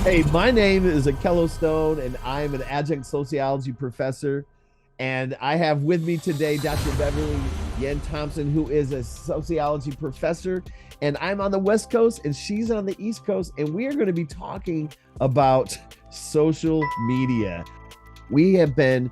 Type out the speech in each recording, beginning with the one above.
Hey, my name is Akello Stone, and I'm an adjunct sociology professor. And I have with me today Dr. Beverly Yen Thompson, who is a sociology professor. And I'm on the West Coast, and she's on the East Coast. And we are going to be talking about social media. We have been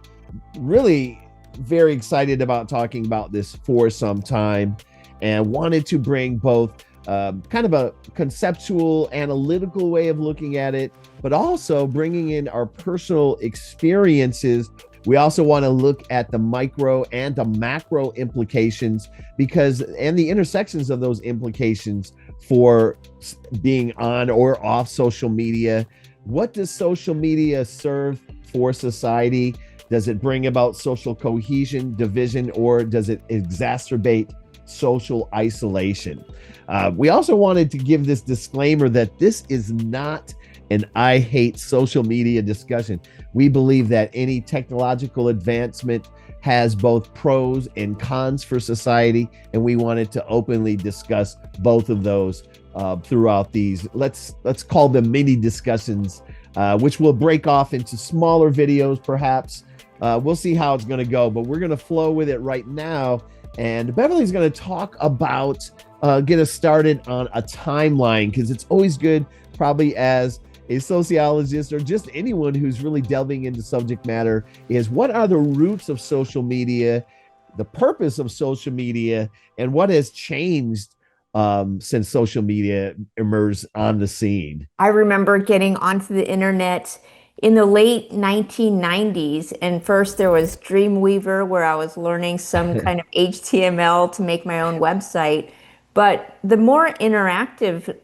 really very excited about talking about this for some time and wanted to bring both kind of a conceptual, analytical way of looking at it, but also bringing in our personal experiences. We also want to look at the micro and the macro implications and the intersections of those implications for being on or off social media. What does social media serve for society? Does it bring about social cohesion, division, or does it exacerbate social isolation? We also wanted to give this disclaimer that this is not an I hate social media discussion. We believe that any technological advancement has both pros and cons for society, and we wanted to openly discuss both of those throughout these. Let's call them mini discussions, which will break off into smaller videos, perhaps. We'll see how it's going to go, but we're going to flow with it right now. And Beverly's going to talk about, get us started on a timeline, because it's always good, probably as a sociologist or just anyone who's really delving into subject matter, is what are the roots of social media, the purpose of social media, and what has changed since social media emerged on the scene. I remember getting onto the internet in the late 1990s, and first there was Dreamweaver, where I was learning some kind of HTML to make my own website. But the more interactive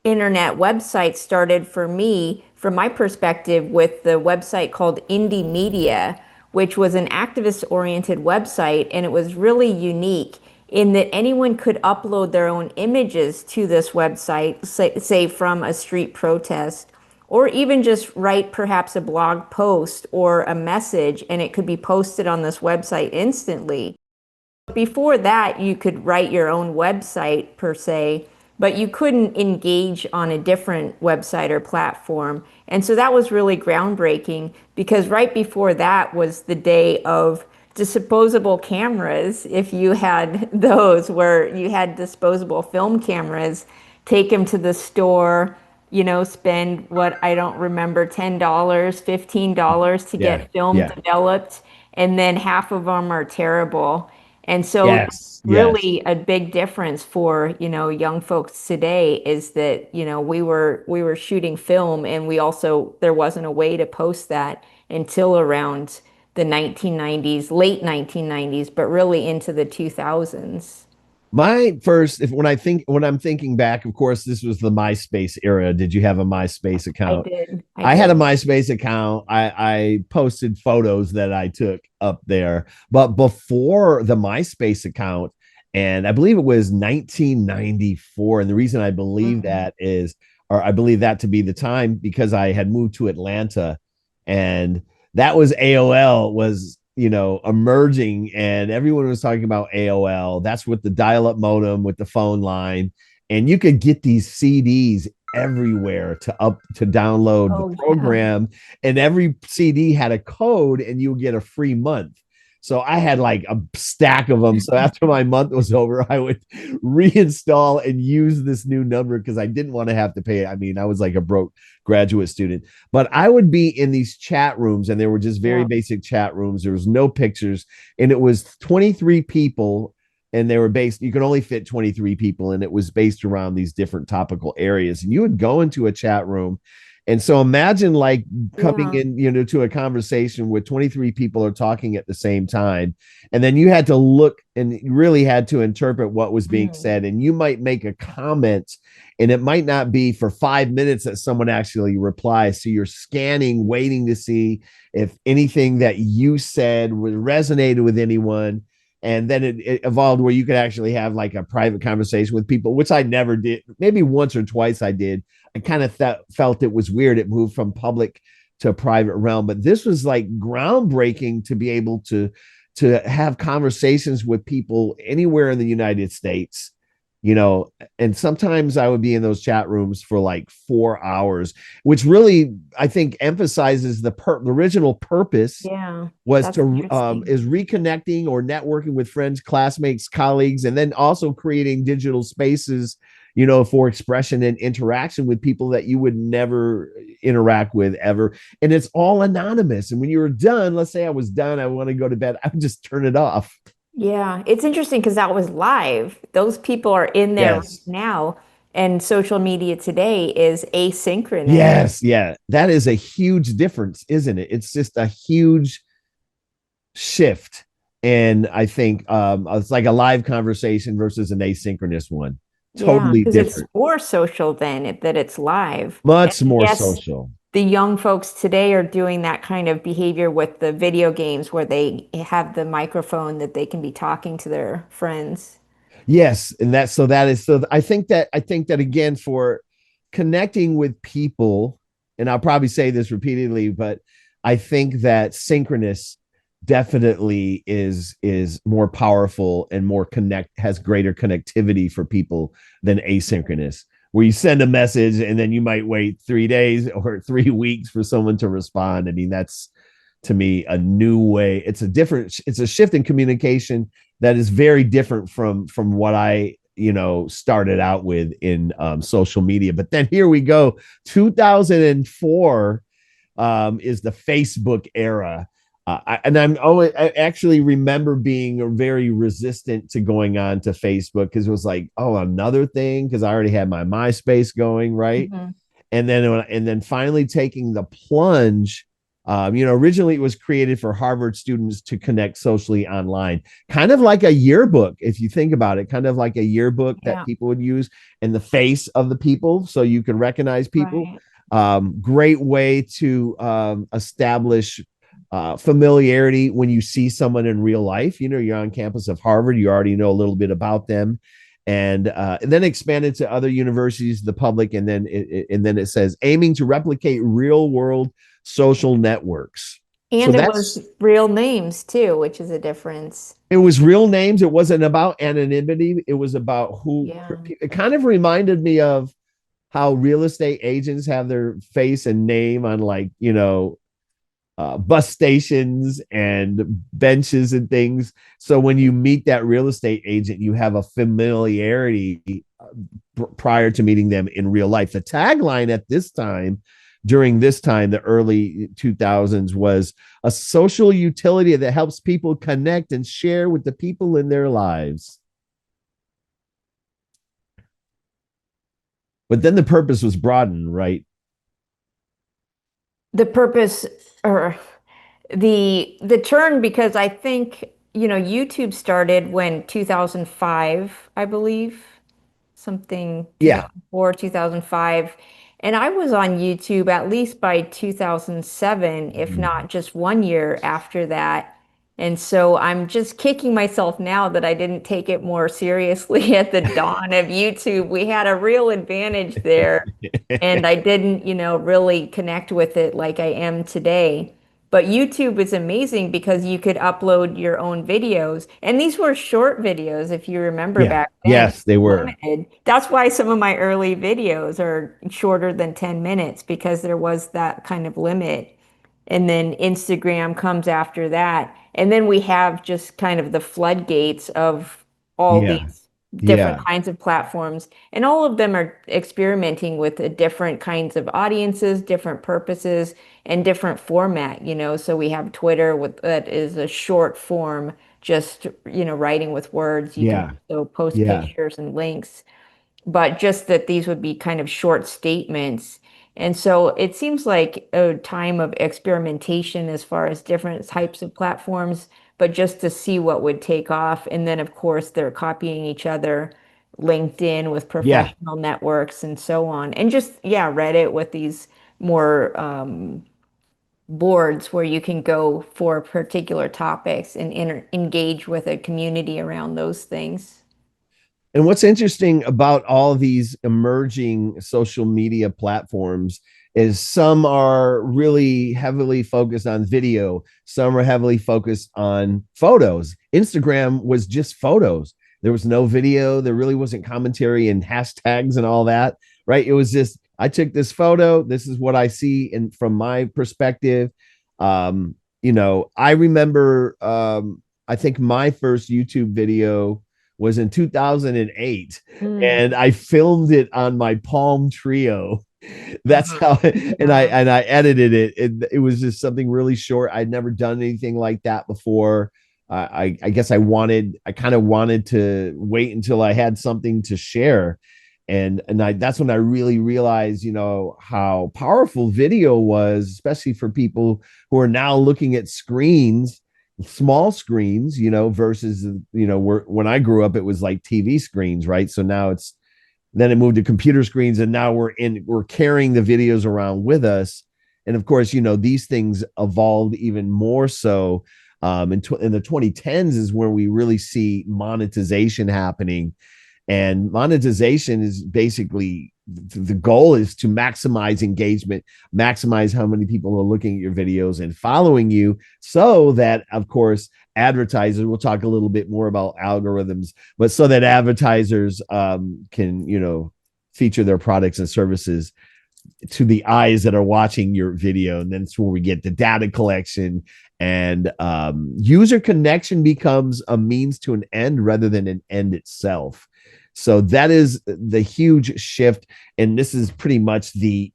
internet websites started for me, from my perspective, with the website called Indie Media, which was an activist-oriented website, and it was really unique in that anyone could upload their own images to this website, say from a street protest, or even just write perhaps a blog post or a message, and it could be posted on this website instantly. Before that, you could write your own website per se, but you couldn't engage on a different website or platform. And so that was really groundbreaking, because right before that was the day of disposable cameras. If you had those, where you had disposable film cameras, take them to the store, spend what I don't remember, $10, $15 to Yeah, get film yeah, developed, and then half of them are terrible. And so yes, yes. really a big difference for, young folks today is that, we were shooting film, and there wasn't a way to post that until around the 1990s, late 1990s, but really into the 2000s. My first, if when I'm thinking back, of course, this was the MySpace era. Did you have a MySpace I account? did. I I had a did. MySpace account. I posted photos that I took up there. But before the MySpace account, and I believe it was 1994. And the reason I believe Mm. that is, or I believe that to be the time, because I had moved to Atlanta, and that was AOL was, emerging, and everyone was talking about AOL. That's with the dial-up modem with the phone line, and you could get these CDs everywhere to download the Oh, yeah. program, and every CD had a code and you would get a free month. So I had like a stack of them. So after my month was over, I would reinstall and use this new number because I didn't want to have to pay. I mean, I was like a broke graduate student, but I would be in these chat rooms, and they were just very Yeah. basic chat rooms. There was no pictures, and it was 23 people, and they were based, you could only fit 23 people, and it was based around these different topical areas. And you would go into a chat room, and so imagine like coming Yeah. in, to a conversation with 23 people are talking at the same time, and then you had to look and you really had to interpret what was being Mm. said, and you might make a comment, and it might not be for 5 minutes that someone actually replies. So you're scanning, waiting to see if anything that you said resonated with anyone. And then it evolved where you could actually have like a private conversation with people, which I never did. Maybe once or twice I did. I kind of felt it was weird. It moved from public to a private realm, but this was like groundbreaking to be able to have conversations with people anywhere in the United States, you know, and sometimes I would be in those chat rooms for like 4 hours, which really I think emphasizes the original purpose Yeah, was that's to interesting. is reconnecting or networking with friends, classmates, colleagues, and then also creating digital spaces, you know, for expression and interaction with people that you would never interact with ever. And it's all anonymous. And when you're done, let's say I was done, I want to go to bed, I would just turn it off. Yeah, it's interesting because that was live. Those people are in there right Yes. now, and social media today is asynchronous. Yes, yeah. That is a huge difference, isn't it? It's just a huge shift. And I think it's like a live conversation versus an asynchronous one. Yeah, Totally because it's different. more social that it's live. And Much I more guess social. the young folks today are doing that kind of behavior with the video games where they have the microphone that they can be talking to their friends. Yes, and I think that again for connecting with people, and I'll probably say this repeatedly, but I think that synchronous definitely is more powerful and more connect has greater connectivity for people than asynchronous, where you send a message and then you might wait 3 days or 3 weeks for someone to respond. I mean, that's to me a new way. It's a shift in communication that is very different from what I, you know, started out with in social media. But then here we go, 2004 is the Facebook era. I actually remember being very resistant to going on to Facebook because it was like, oh, another thing, because I already had my MySpace going, right? Mhm. And then finally taking the plunge. You know, originally it was created for Harvard students to connect socially online, kind of like a yearbook, if you think about it, kind of like a yearbook that Yeah, people would use in the face of the people so you can recognize people. right. Great way to establish familiarity when you see someone in real life. You know, you're on campus of Harvard, you already know a little bit about them, and then expanded to other universities, the public, and then it says aiming to replicate real world social networks. So And it was that's real names too, which is a difference. it was real names. It wasn't about anonymity. It was about who. Yeah, It kind of reminded me of how real estate agents have their face and name on, like, you know, bus stations and benches and things. So when you meet that real estate agent, you have a familiarity prior to meeting them in real life. The tagline at this time, during this time, the early 2000s, was a social utility that helps people connect and share with the people in their lives. But then the purpose was broadened, right? the purpose or the turn because I think, YouTube started when 2005, I believe, something Yeah. 2004, 2005. And I was on YouTube at least by 2007, if Mm. not just 1 year after that. And so I'm just kicking myself now that I didn't take it more seriously at the dawn of YouTube. We had a real advantage there. And I didn't, really connect with it like I am today. But YouTube is amazing because you could upload your own videos. And these were short videos, if you remember Yeah. back then, Yes, they were. limited. That's why some of my early videos are shorter than 10 minutes because there was that kind of limit. And then Instagram comes after that. And then we have just kind of the floodgates of all Yeah. these different Yeah. kinds of platforms. And all of them are experimenting with different kinds of audiences, different purposes, and different format, So we have Twitter with that is a short form, just, writing with words. You can Yeah. also post Yeah. pictures and links, but just that these would be kind of short statements. And so it seems like a time of experimentation as far as different types of platforms, but just to see what would take off. And then, of course, they're copying each other, LinkedIn with Yeah. professional networks and so on. And just, yeah, Reddit with these more boards where you can go for particular topics and engage with a community around those things. And what's interesting about all these emerging social media platforms is some are really heavily focused on video, some are heavily focused on photos. Instagram was just photos. There was no video. There really wasn't commentary and hashtags and all that, right? It was just, I took this photo. This is what I see in from my perspective. I remember, I think my first YouTube video was in 2008, Mm. and I filmed it on my Palm Trio. That's Uh-huh. how, and I Yeah. and I edited it. It was just something really short. I'd never done anything like that before. I guess I kind of wanted to wait until I had something to share, and that's when I really realized, how powerful video was, especially for people who are now looking at screens, small screens, versus when I grew up, it was like TV screens, right? So now it's then it moved to computer screens, and now we're carrying the videos around with us. And of course, these things evolved even more so. In the 2010s is where we really see monetization happening, and monetization is basically, the goal is to maximize engagement, maximize how many people are looking at your videos and following you, so that, of course, advertisers, we'll talk a little bit more about algorithms, but so that advertisers can, feature their products and services to the eyes that are watching your video. And then it's where we get the data collection, and user connection becomes a means to an end rather than an end itself. So that is the huge shift. And this is pretty much the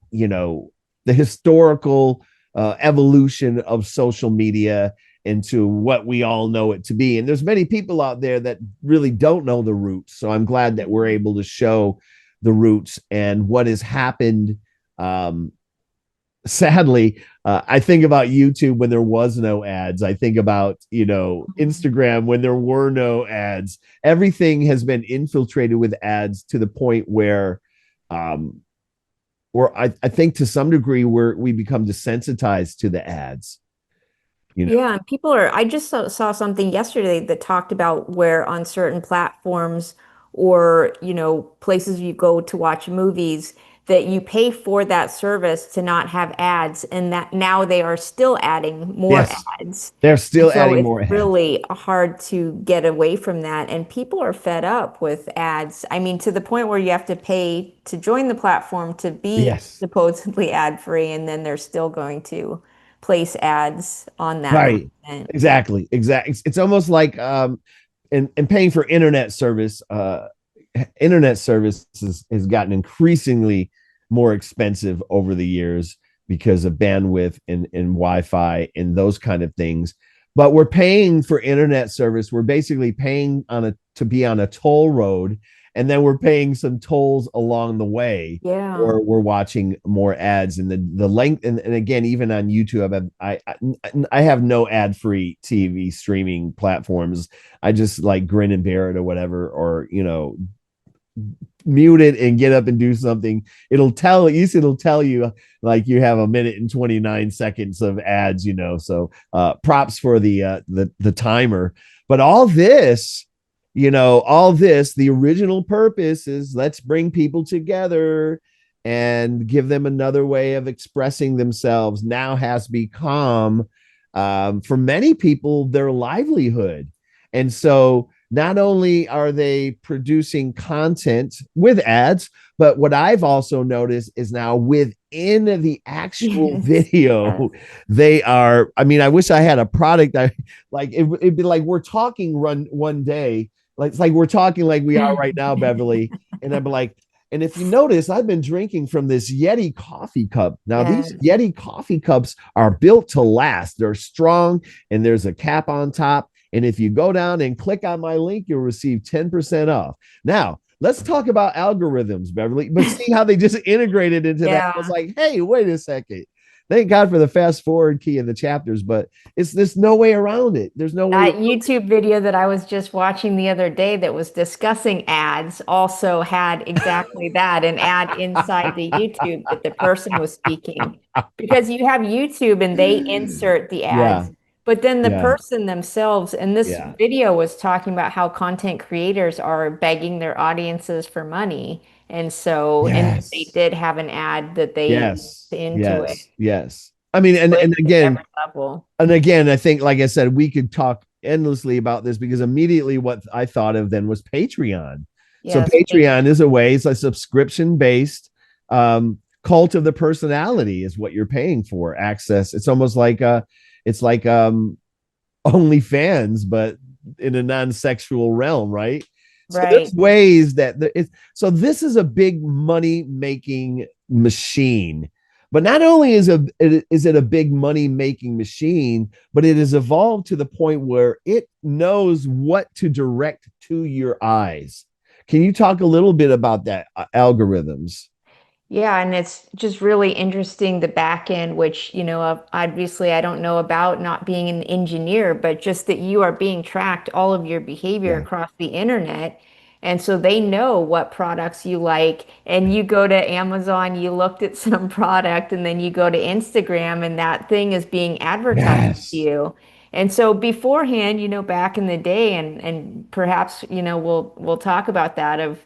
historical evolution of social media into what we all know it to be. And there's many people out there that really don't know the roots. So I'm glad that we're able to show the roots and what has happened. Um, Sadly, I think about YouTube when there was no ads. I think about, Instagram when there were no ads. Everything has been infiltrated with ads to the point um, where I think to some degree we become desensitized to the ads. You know, Yeah, and I just saw something yesterday that talked about where on certain platforms or, places you go to watch movies that you pay for that service to not have ads, and that now they are still adding more yes, ads. they're And still so adding it's more ads. really hard to get away from that. And people are fed up with ads. I mean, to the point where you have to pay to join the platform to be Yes, supposedly ad free, and then they're still going to place ads on that right. content. Exactly. It's almost like and paying for internet services has gotten increasingly more expensive over the years because of bandwidth and Wi-Fi and those kind of things. But we're paying for internet service. We're basically paying to be on a toll road, and then we're paying some tolls along the way, Yeah. or we're watching more ads. And the length, and again, even on YouTube, I have no ad-free TV streaming platforms. I just like grin and bear it or whatever, or mute it and get up and do something. It'll tell you like you have a minute and 29 seconds of ads, So props for the timer. But all this, the original purpose is, let's bring people together and give them another way of expressing themselves, now has become, for many people, their livelihood. And so not only are they producing content with ads, but what I've also noticed is now within the actual Yes. Yes. video, they are. I mean, I wish I had a product. It'd be like we're talking run one day, like it's like we're talking like we are right now, Beverly, and I'd be like, and if you notice, I've been drinking from this Yeti coffee cup. Now, these Yes. Yeti coffee cups are built to last. They're strong, and there's a cap on top. And if you go down and click on my link, you'll receive 10% off. Now, let's talk about algorithms, Beverly, but see how they just integrated into that. I was Yeah. like, hey, wait a second. Thank God for the fast forward key in the chapters, but there's no way around it. There's no way. That YouTube video that I was just watching the other day that was discussing ads also had exactly that, an ad inside the YouTube that the person was speaking. Because you have YouTube and they insert the Yeah, ads, but then the yeah, person themselves, and this yeah. video was talking about how content creators are begging their audiences for money. And they Yes, did have an ad that they yes, into it. yes, yes. I mean, So and it's again, every level. I think, like I said, we could talk endlessly about this because immediately what I thought of then was Patreon. So Yes. Patreon is a way, it's a subscription based cult of the personality is what you're paying for access. It's almost like it's like OnlyFans, but in a non-sexual realm, right? So there's Right. ways that it's so this is a big money making machine. But not only is it a big money making machine, but it has evolved to the point where it knows what to direct to your eyes. Can you talk a little bit about that algorithms? Yeah, and it's just really interesting the back end, which, obviously I don't know about not being an engineer, but just that you are being tracked all of your behavior Yeah. across the internet. And so they know what products you like. And you go to Amazon, you looked at some product, and then you go to Instagram, and that thing is being advertised to Yes. you. And so beforehand, back in the day, and perhaps, we'll talk about that of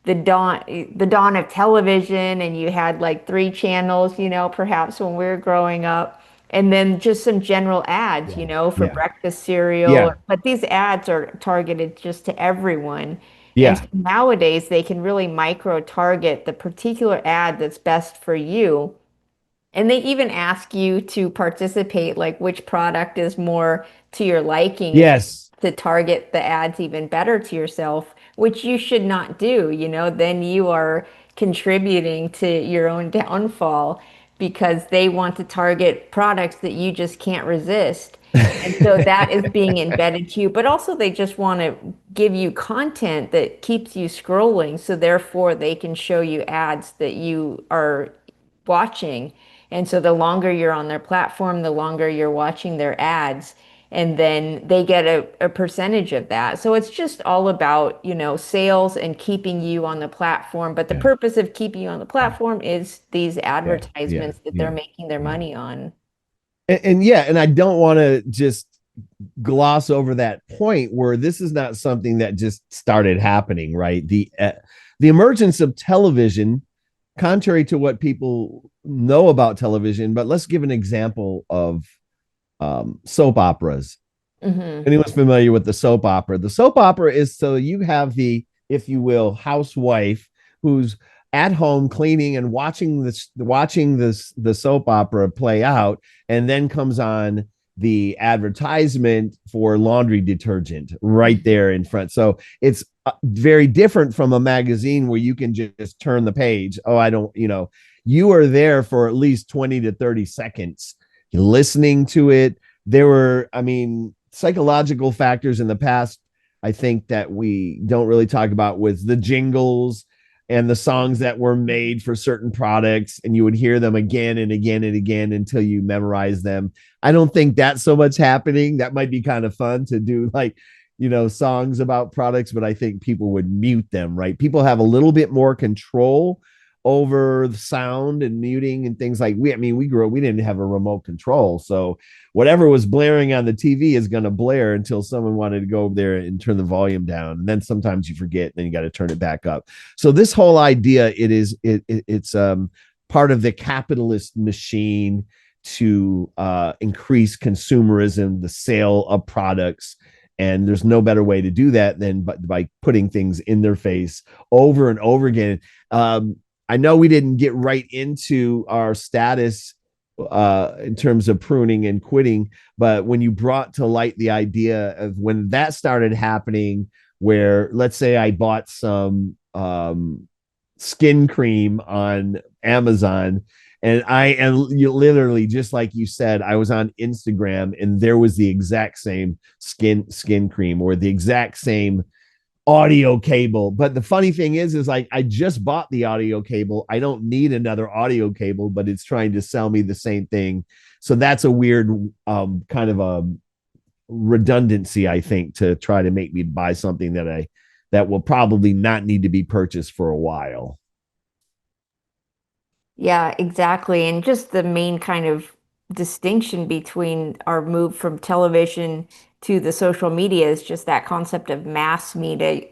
the dawn of television, and you had like three channels, perhaps when we were growing up, and then just some general ads, Yeah. for Yeah. breakfast cereal. Yeah. But these ads are targeted just to everyone. And Yeah. so nowadays they can really micro target the particular ad that's best for you. And they even ask you to participate, like which product is more to your liking if Yes. to target the ads even better to yourself, which you should not do, then you are contributing to your own downfall because they want to target products that you just can't resist. And so that is being embedded to you, but also they just want to give you content that keeps you scrolling. So therefore they can show you ads that you are watching. And so the longer you're on their platform, the longer you're watching their ads, and then they get a percentage of that. So it's just all about, sales and keeping you on the platform. But the Yeah. purpose of keeping you on the Yeah. platform is these Yeah. Yeah. advertisements that they're Yeah. making their Yeah. money on. And yeah, and I don't want to just gloss over that point where this is not something that just started happening, right? The emergence of television, contrary to what people know about television, but let's give an example of soap operas. Hmm. Anyone's familiar with the soap opera? The soap opera is so you have the, if you will, housewife who's at home cleaning and watching this the soap opera play out, and then comes on the advertisement for laundry detergent right there in front. So it's very different from a magazine where you can just turn the page. Oh, I don't, you are there for at least 20 to 30 seconds listening to it. There were, I mean, psychological factors in the past, I think, that we don't really talk about was the jingles and the songs that were made for certain products, and you would hear them again and again and again until you memorize them. I don't think that's so much happening. That might be kind of fun to do, like, songs about products, but I think people would mute them, right? People have a little bit more control over the sound and muting and things like I mean, we grew up, we didn't have a remote control. So whatever was blaring on the TV is going to blare until someone wanted to go over there and turn the volume down. And then sometimes you forget, and then you got to turn it back up. So this whole idea, it's part of the capitalist machine to increase consumerism, the sale of products. And there's no better way to do that than by putting things in their face over and over again. I know we didn't get right into our status in terms of pruning and quitting, but when you brought to light the idea of when that started happening, where let's say I bought some skin cream on Amazon, and you literally, just like you said, I was on Instagram and there was the exact same skin cream or the exact same audio cable. But the funny thing is like I just bought the audio cable. I don't need another audio cable, but it's trying to sell me the same thing. So that's a weird kind of a redundancy, I think, to try to make me buy something that will probably not need to be purchased for a while. Yeah, exactly. And just the main kind of distinction between our move from television to the social media is just that concept of mass media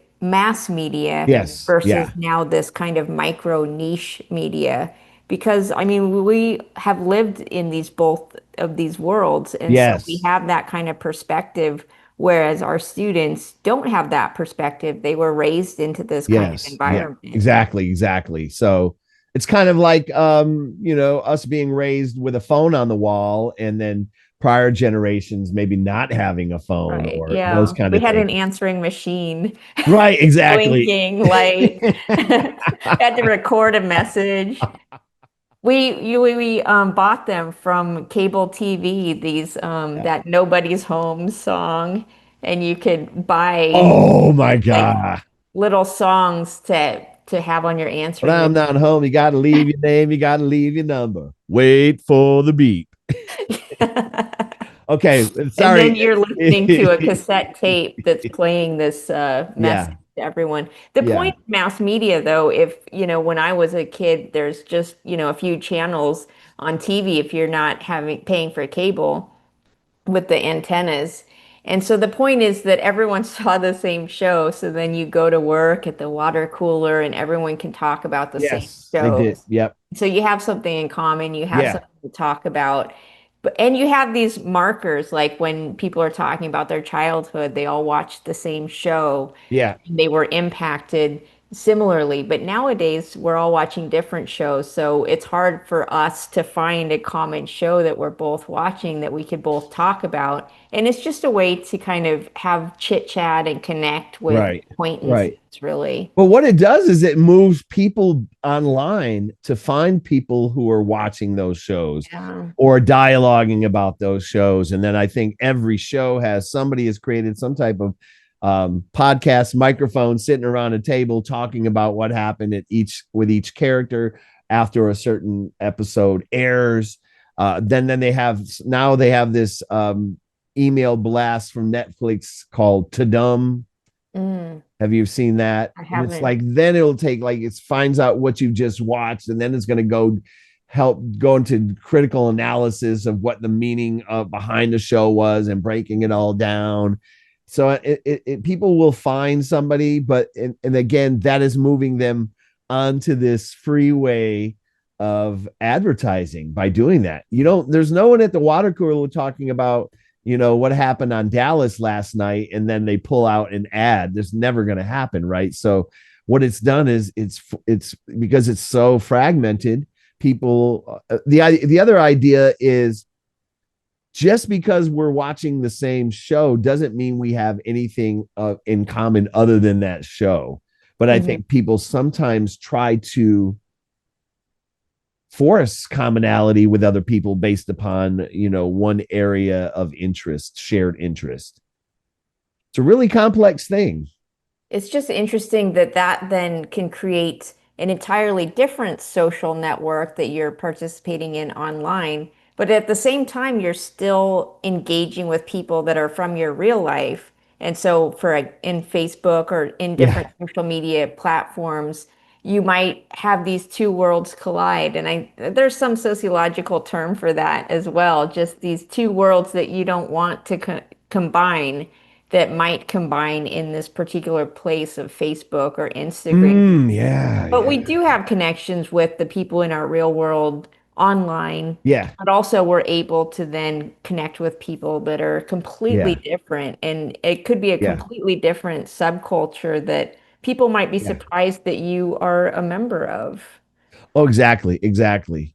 Yes. versus Yeah. now this kind of micro niche media. Because I mean, we have lived in these both of these worlds, and so we Yes. have that kind of perspective Whereas our students don't have that perspective. They were raised into this kind of Yes. Yeah. environment. Exactly. Exactly. So it's kind of like us being raised with a phone on the wall, and then prior generations maybe not having a phone Right. or those Yeah. kind We of had things. an answering machine, Right. Exactly. blinking light. Had to record a message. We bought them from cable TV, these Yeah. that Nobody's Home song, and you could buy Oh my like God. little songs to have on your When answering I'm not home, you got to leave your name, you got to leave your number. Wait for the beep. machine. Okay, And then sorry. you're listening to a cassette tape that's playing this message Yeah, to everyone. The yeah, point of mass media, though, if, when I was a kid, there's just, a few channels on TV if you're not paying for cable with the antennas. And so the point is that everyone saw the same show. So then you go to work at the water cooler and everyone can talk about the same yes, they did. shows. Yep. So you have something in common, you have Yeah, something to talk about. And you have these markers, like when people are talking about their childhood, they all watched the same show. yeah, They were impacted similarly. But nowadays, we're all watching different shows. So it's hard for us to find a common show that we're both watching that we could both talk about. And it's just a way to kind of have chit chat and connect with right, acquaintances, right. really. But what it does is it moves people online to find people who are watching those shows Yeah. or dialoguing about those shows. And then I think every show somebody has created some type of podcast microphone sitting around a table talking about what happened at each character after a certain episode airs. Then they have this email blast from Netflix called Tadum. Mm, Have you seen that? I And it's haven't. like then it'll take like it finds out what you just watched, and then it's going to go into critical analysis of what the meaning of behind the show was and breaking it all down. So people will find somebody, but and again that is moving them onto this freeway of advertising by doing that. There's no one at the water cooler talking about what happened on Dallas last night, and then they pull out an ad. That's never going to happen, right? So what it's done is it's because it's so fragmented. People, the other idea is just because we're watching the same show doesn't mean we have anything in common other than that show. But I Mhm. think people sometimes try to force commonality with other people based upon one area of interest, shared interest. It's a really complex thing. It's just interesting that that then can create an entirely different social network that you're participating in online. But at the same time, you're still engaging with people that are from your real life. And so in Facebook or in different Yeah. social media platforms, you might have these two worlds collide. And there's some sociological term for that as well, just these two worlds that you don't want to combine that might combine in this particular place of Facebook or Instagram. Yeah, But we yeah, do have connections with the people in our real world online, yeah, but also we're able to then connect with people that are completely yeah, different. And it could be a yeah, completely different subculture that people might be yeah. surprised that you are a member of. Oh, exactly, exactly.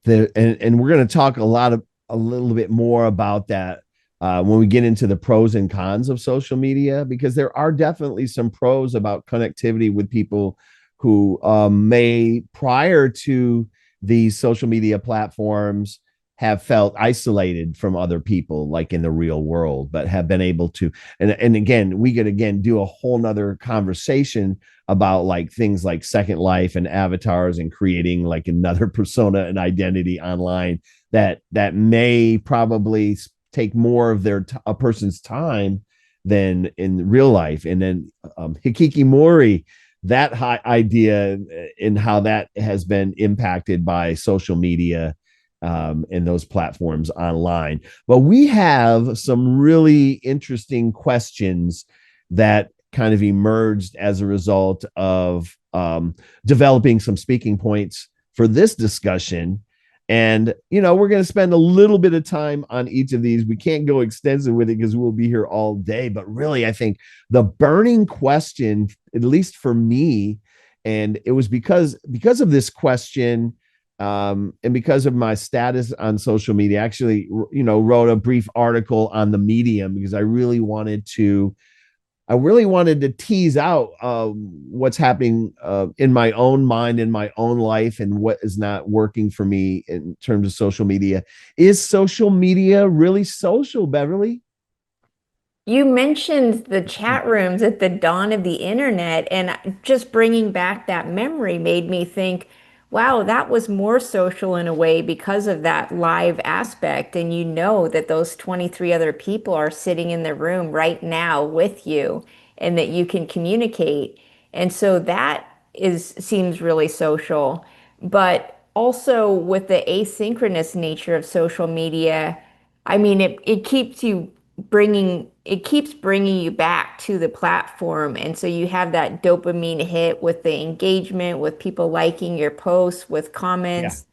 And we're going to talk a little bit more about that when we get into the pros and cons of social media, because there are definitely some pros about connectivity with people who may, prior to these social media platforms, have felt isolated from other people, like in the real world, but have been able to. And again, we could again do a whole nother conversation about like things like Second Life and avatars and creating like another persona and identity online that may probably take more of a person's time than in real life. And then Hikikimori, that idea and how that has been impacted by social media and those platforms online. But we have some really interesting questions that kind of emerged as a result of developing some speaking points for this discussion. And, we're going to spend a little bit of time on each of these. We can't go extensive with it because we'll be here all day. But really, I think the burning question, at least for me, and it was because of this question, and because of my status on social media, I actually, wrote a brief article on the Medium because I really wanted to tease out what's happening in my own mind, in my own life, and what is not working for me in terms of social media. Is social media really social, Beverly? You mentioned the chat rooms at the dawn of the internet, and just bringing back that memory made me think, wow, that was more social in a way because of that live aspect. And you know that those 23 other people are sitting in the room right now with you and that you can communicate. And so that is seems really social. But also with the asynchronous nature of social media, I mean, it keeps bringing you back to the platform. And so you have that dopamine hit with the engagement, with people liking your posts, with Yeah. comments.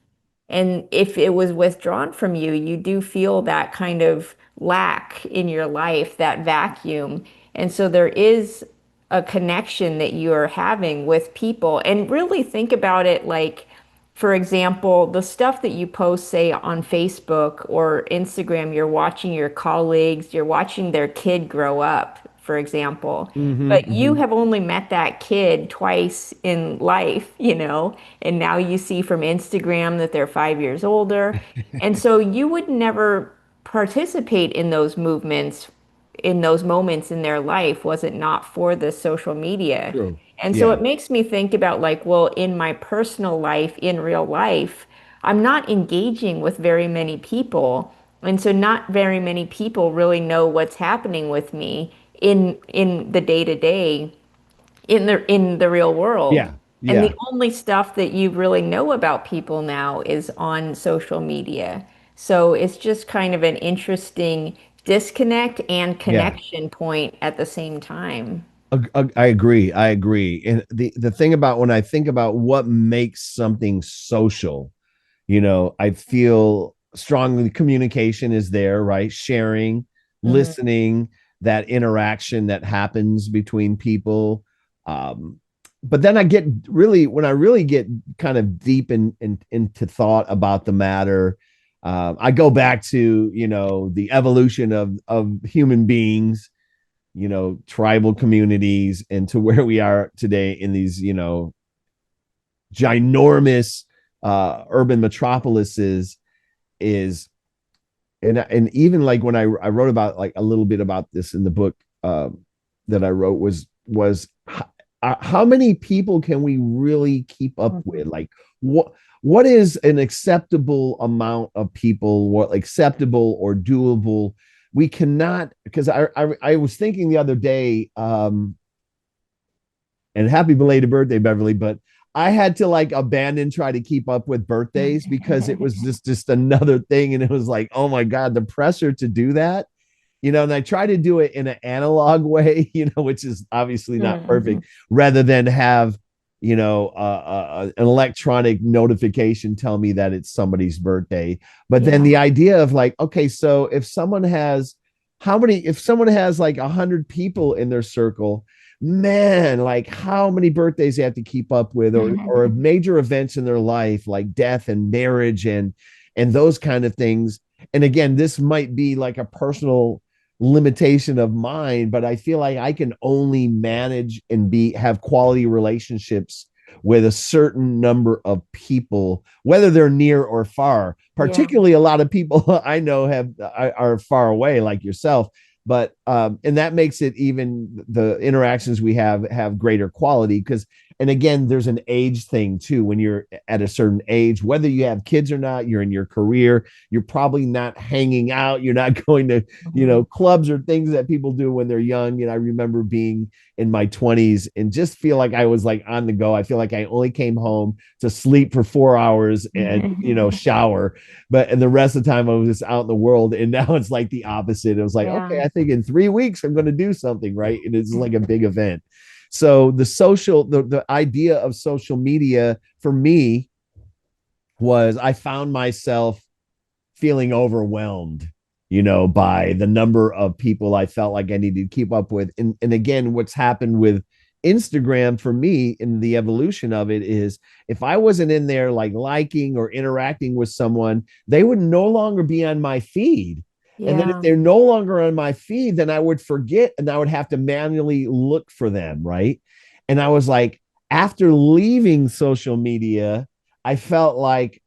And if it was withdrawn from you, you do feel that kind of lack in your life, that vacuum. And so there is a connection that you are having with people. And really think about it like, for example, the stuff that you post, say, on Facebook or Instagram, you're watching your colleagues, you're watching their kid grow up, for example. Mm-hmm, But you mm-hmm. have only met that kid twice in life, and now you see from Instagram that they're 5 years older. And so you would never participate in those movements, in those moments in their life, was it not for the social media. True. And so Yeah. it makes me think about like, well, in my personal life, in real life, I'm not engaging with very many people. And so not very many people really know what's happening with me in the day to day in the real world. Yeah. And the Yeah. only stuff that you really know about people now is on social media. So it's just kind of an interesting disconnect and Yeah. connection point at the same time. I agree. I agree. And the thing about when I think about what makes something social, I feel strongly communication is there, right? Sharing, Mm, listening, that interaction that happens between people. Um, but then when I really get kind of deep into thought about the matter, I go back to, the evolution of human beings, tribal communities, and to where we are today in these, ginormous urban metropolises is and even like when I wrote about like a little bit about this in the book that I wrote was how many people can we really keep up mhm. with? Like what is an acceptable amount of people, what acceptable or doable? We cannot, because I was thinking the other day, and happy belated birthday, Beverly. But I had to like abandon try to keep up with birthdays because it was just another thing, and it was like, oh my god, the pressure to do that. And I try to do it in an analog way, which is obviously not Mhm. perfect, rather than have an electronic notification tell me that it's somebody's birthday. But then Yeah. the idea of like, okay, so if someone has like 100 people in their circle, man, like how many birthdays they have to keep up with, or major events in their life like death and marriage and those kind of things. And again, this might be like a personal limitation of mine, but I feel like I can only manage and have quality relationships with a certain number of people, whether they're near or far. Yeah. Particularly, a lot of people I know are far away, like yourself. But and that makes it, even the interactions we have greater quality, because, and again, there's an age thing too. When you're at a certain age, whether you have kids or not, you're in your career, you're probably not hanging out, you're not going to Mhm. clubs or things that people do when they're young. I remember being in my 20s and just feel like I was like on the go. I feel like I only came home to sleep for 4 hours and shower, and the rest of the time I was just out in the world. And now it's like the opposite. It was like, okay, Yeah. I think in 3 weeks I'm going to do something, right? And it's like a big event. So the idea of social media for me was I found myself feeling overwhelmed, by the number of people I felt like I needed to keep up with. And again, what's happened with Instagram for me in the evolution of it is if I wasn't in there like liking or interacting with someone, they would no longer be on my feed. And then if Yeah. they're no longer on my feed, then I would forget and I would have to manually look for them. Right. And I was like, after leaving social media, I felt like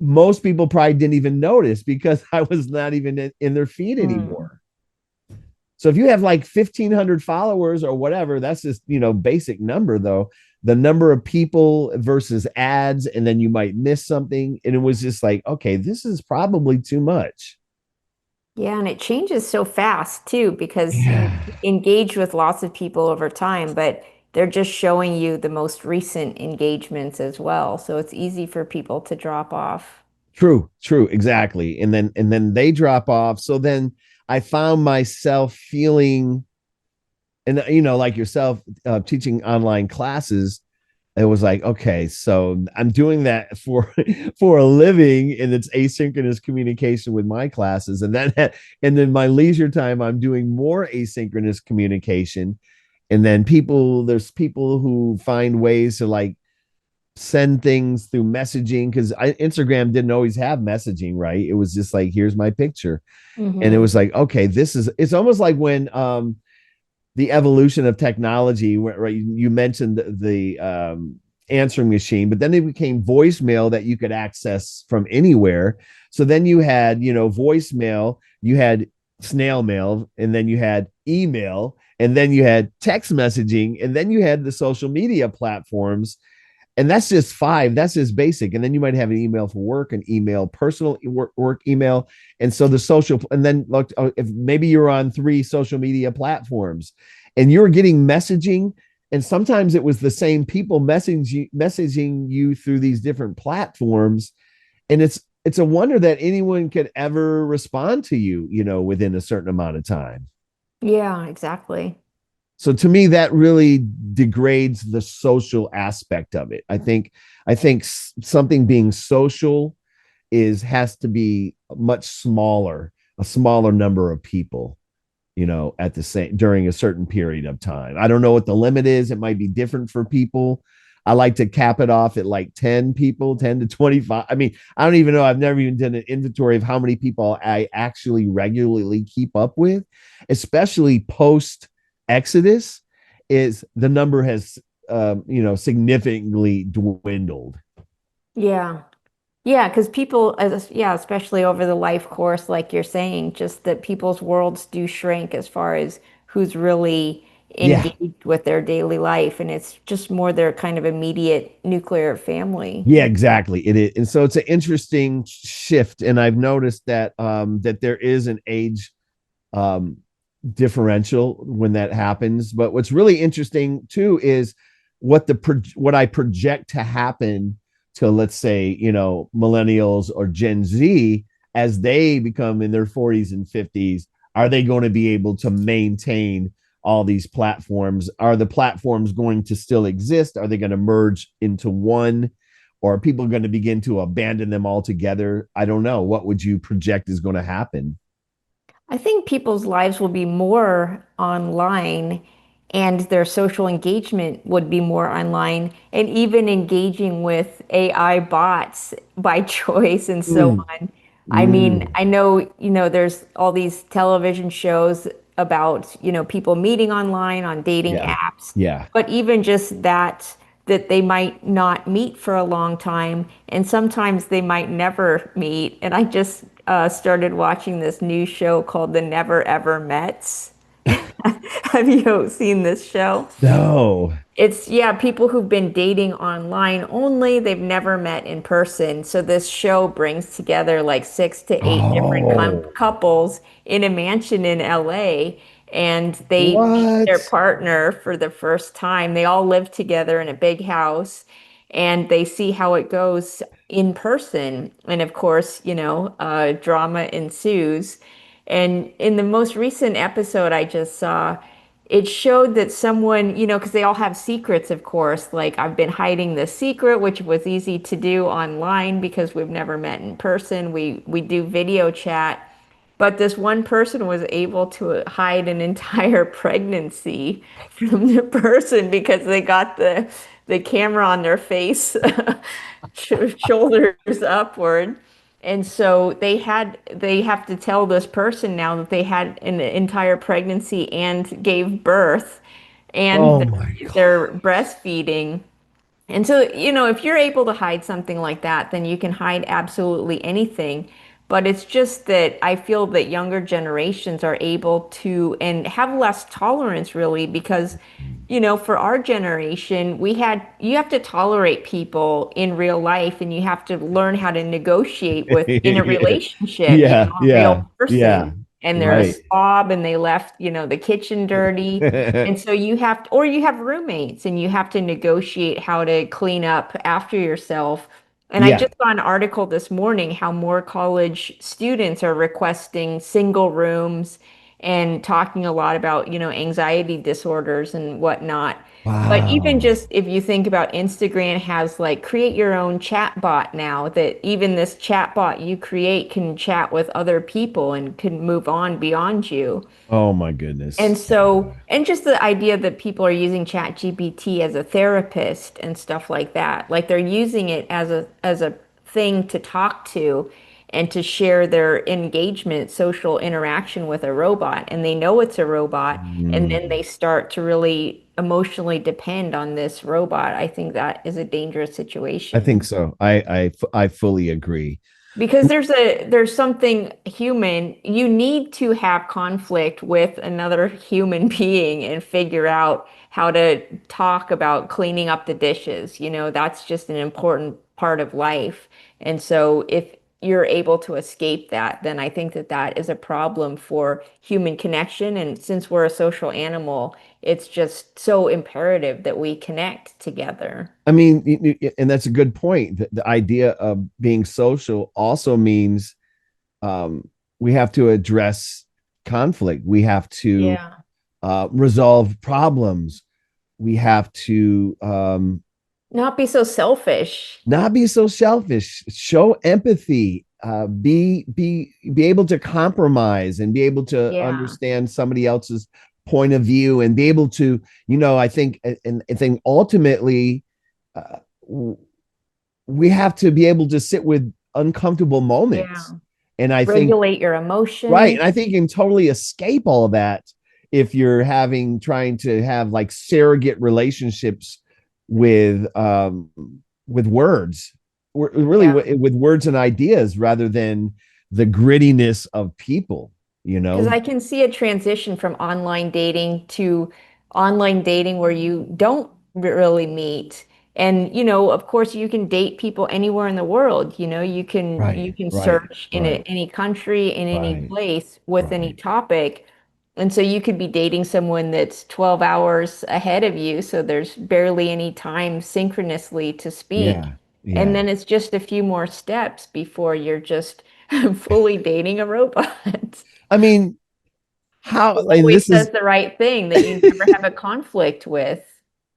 most people probably didn't even notice because I was not even in their feed Mm. anymore. So if you have like 1,500 followers or whatever, that's just, basic number though. The number of people versus ads, and then you might miss something. And it was just like, okay, this is probably too much. Yeah, and it changes so fast too, because you Yeah. engage with lots of people over time, but they're just showing you the most recent engagements as well. So it's easy for people to drop off. True, true, exactly. And then they drop off. So then I found myself feeling, and like yourself, teaching online classes, it was like, okay, so I'm doing that for for a living, and it's asynchronous communication with my classes, and then my leisure time I'm doing more asynchronous communication. And then there's people who find ways to like send things through messaging, because Instagram didn't always have messaging, right? It was just like, here's my picture. And it Hmm. was like, okay, it's almost like when the evolution of technology, right? You mentioned the answering machine, but then it became voicemail that you could access from anywhere. So then you had, voicemail, you had snail mail, and then you had email, and then you had text messaging, and then you had the social media platforms. And that's just five. That's just basic. And then you might have an email for work, an email, personal work email. And so the social, and then look, if maybe you're on 3 social media platforms and you're getting messaging, and sometimes it was the same people messaging you through these different platforms. And it's a wonder that anyone could ever respond to you, within a certain amount of time. Yeah, exactly. So to me, that really degrades the social aspect of it. I think something being social is has to be much smaller, a smaller number of people, at the same during a certain period of time. I don't know what the limit is. It might be different for people. I like to cap it off at like 10 people, 10 to 25. I mean, I don't even know. I've never even done an inventory of how many people I actually regularly keep up with, especially post Exodus, is the number has, significantly dwindled. Yeah. Yeah, because people, yeah, especially over the life course, like you're saying, just that people's worlds do shrink as far as who's really Yeah. engaged with their daily life. And it's just more their kind of immediate nuclear family. Yeah, exactly. It is. And so it's an interesting shift. And I've noticed that there is an age um, differential when that happens. But what's really interesting too is what I project to happen to, let's say, millennials or Gen Z as they become in their 40s and 50s. Are they going to be able to maintain all these platforms? Are the platforms going to still exist? Are they going to merge into one? Or are people going to begin to abandon them altogether? I don't know. What would you project is going to happen? I think people's lives will be more online and their social engagement would be more online and even engaging with AI bots by choice and so Mm, on. I mean, mm. I know, there's all these television shows about, people meeting online on dating Yeah. apps, Yeah. but even just that they might not meet for a long time, and sometimes they might never meet. And I just started watching this new show called The Never Ever Mets. Have you seen this show? No. It's, yeah, people who've been dating online only, they've never met in person. So this show brings together like 6 to 8 different Oh. couples in a mansion in LA, and they meet their What? partner for the first time. They all live together in a big house, and they see how it goes in person. And of course, drama ensues. And in the most recent episode I just saw, it showed that someone, because they all have secrets, of course. Like I've been hiding this secret, which was easy to do online because we've never met in person. We do video chat. But this one person was able to hide an entire pregnancy from the person because they got the camera on their face, shoulders upward. And so they have to tell this person now that they had an entire pregnancy and gave birth and Oh my they're God. breastfeeding. And so, if you're able to hide something like that, then you can hide absolutely anything. But it's just that I feel that younger generations are able to and have less tolerance really because, for our generation, you have to tolerate people in real life and you have to learn how to negotiate with in a relationship, Yeah, a real yeah, yeah. person. And they're a Right. slob and they left, the kitchen dirty. And so or you have roommates and you have to negotiate how to clean up after yourself. And I Yeah. just saw an article this morning how more college students are requesting single rooms and talking a lot about, anxiety disorders and whatnot. But even Wow. just if you think about Instagram has like create your own chat bot now that even this chat bot you create can chat with other people and can move on beyond you. Oh my goodness. And so, and just the idea that people are using Chat GPT as a therapist and stuff like that, like they're using it as a thing to talk to and to share their engagement, social interaction with a robot, and they know it's a robot, and then Mm. they start to really emotionally depend on this robot. I think that is a dangerous I situation. think so. I fully agree. Because there's something human, you need to have conflict with another human being and figure out how to talk about cleaning up the dishes. That's just an important part of life. And so if you're able to escape that, then I think that that is a problem for human connection. And since we're a social animal, it's just so imperative that we connect together. I mean, and that's a good point. The idea of being social also means we have to address conflict. We have to Yeah. resolve problems. We have to Not be so selfish. not be so selfish, show empathy, be able to compromise and be able to Yeah. understand somebody else's point of view and be able to, I think, and I think ultimately uh, we have to be able to sit with uncomfortable Yeah. moments. And I think, Regulate your right. emotions. And I think you can totally escape all of that if you're trying to have like surrogate relationships with, with words, really Yeah. with words and ideas rather than the grittiness of people, you Because know? I can see a transition from online dating to online dating where you don't really meet. And, of course, you can date people anywhere in the world. You Right, can right, search in right, any country, in any right, place with any right. topic. And so you could be dating someone that's 12 hours ahead of you, so there's barely any time synchronously to speak. Yeah, And yeah. then it's just a few more steps before you're just fully dating a robot. I mean, how, Who and always this says is the right thing that you never have a conflict with.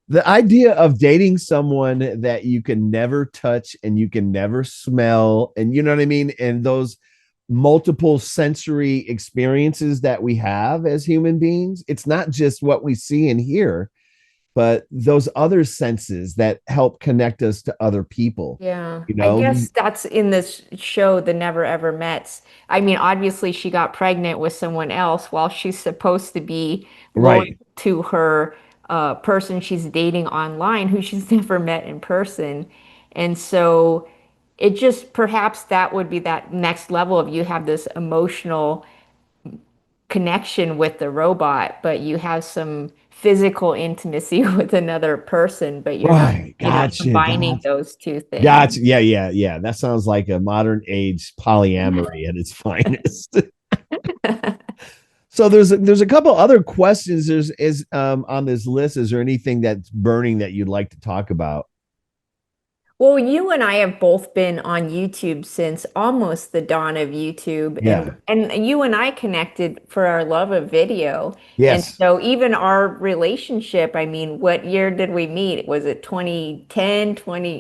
the idea of dating someone that you can never touch and you can never smell, and you know what I mean? And those multiple sensory experiences that we have as human beings, it's not just what we see and hear, but those other senses that help connect us to other people, Yeah, you I know? guess that's in this show, The Never Ever Mets. I mean, obviously, she got pregnant with someone else while she's supposed to be loyal Right. to her person she's dating online, who she's never met in person. And so it just perhaps that would be that next level of you have this emotional connection with the robot, but you have some physical intimacy with another person, but you're not, Right. Gotcha. combining Gotcha. those two things. Gotcha. Yeah, yeah, yeah. That sounds like a modern age polyamory at its finest. So there's a couple other questions. There's is on this list. Is there anything that's burning that you'd like to talk about? Well, you and I have both been on YouTube since almost the dawn of YouTube, Yeah. and you and I connected for our love of video. And Yes. so even our relationship, I mean, what year did we meet? Was it 2010,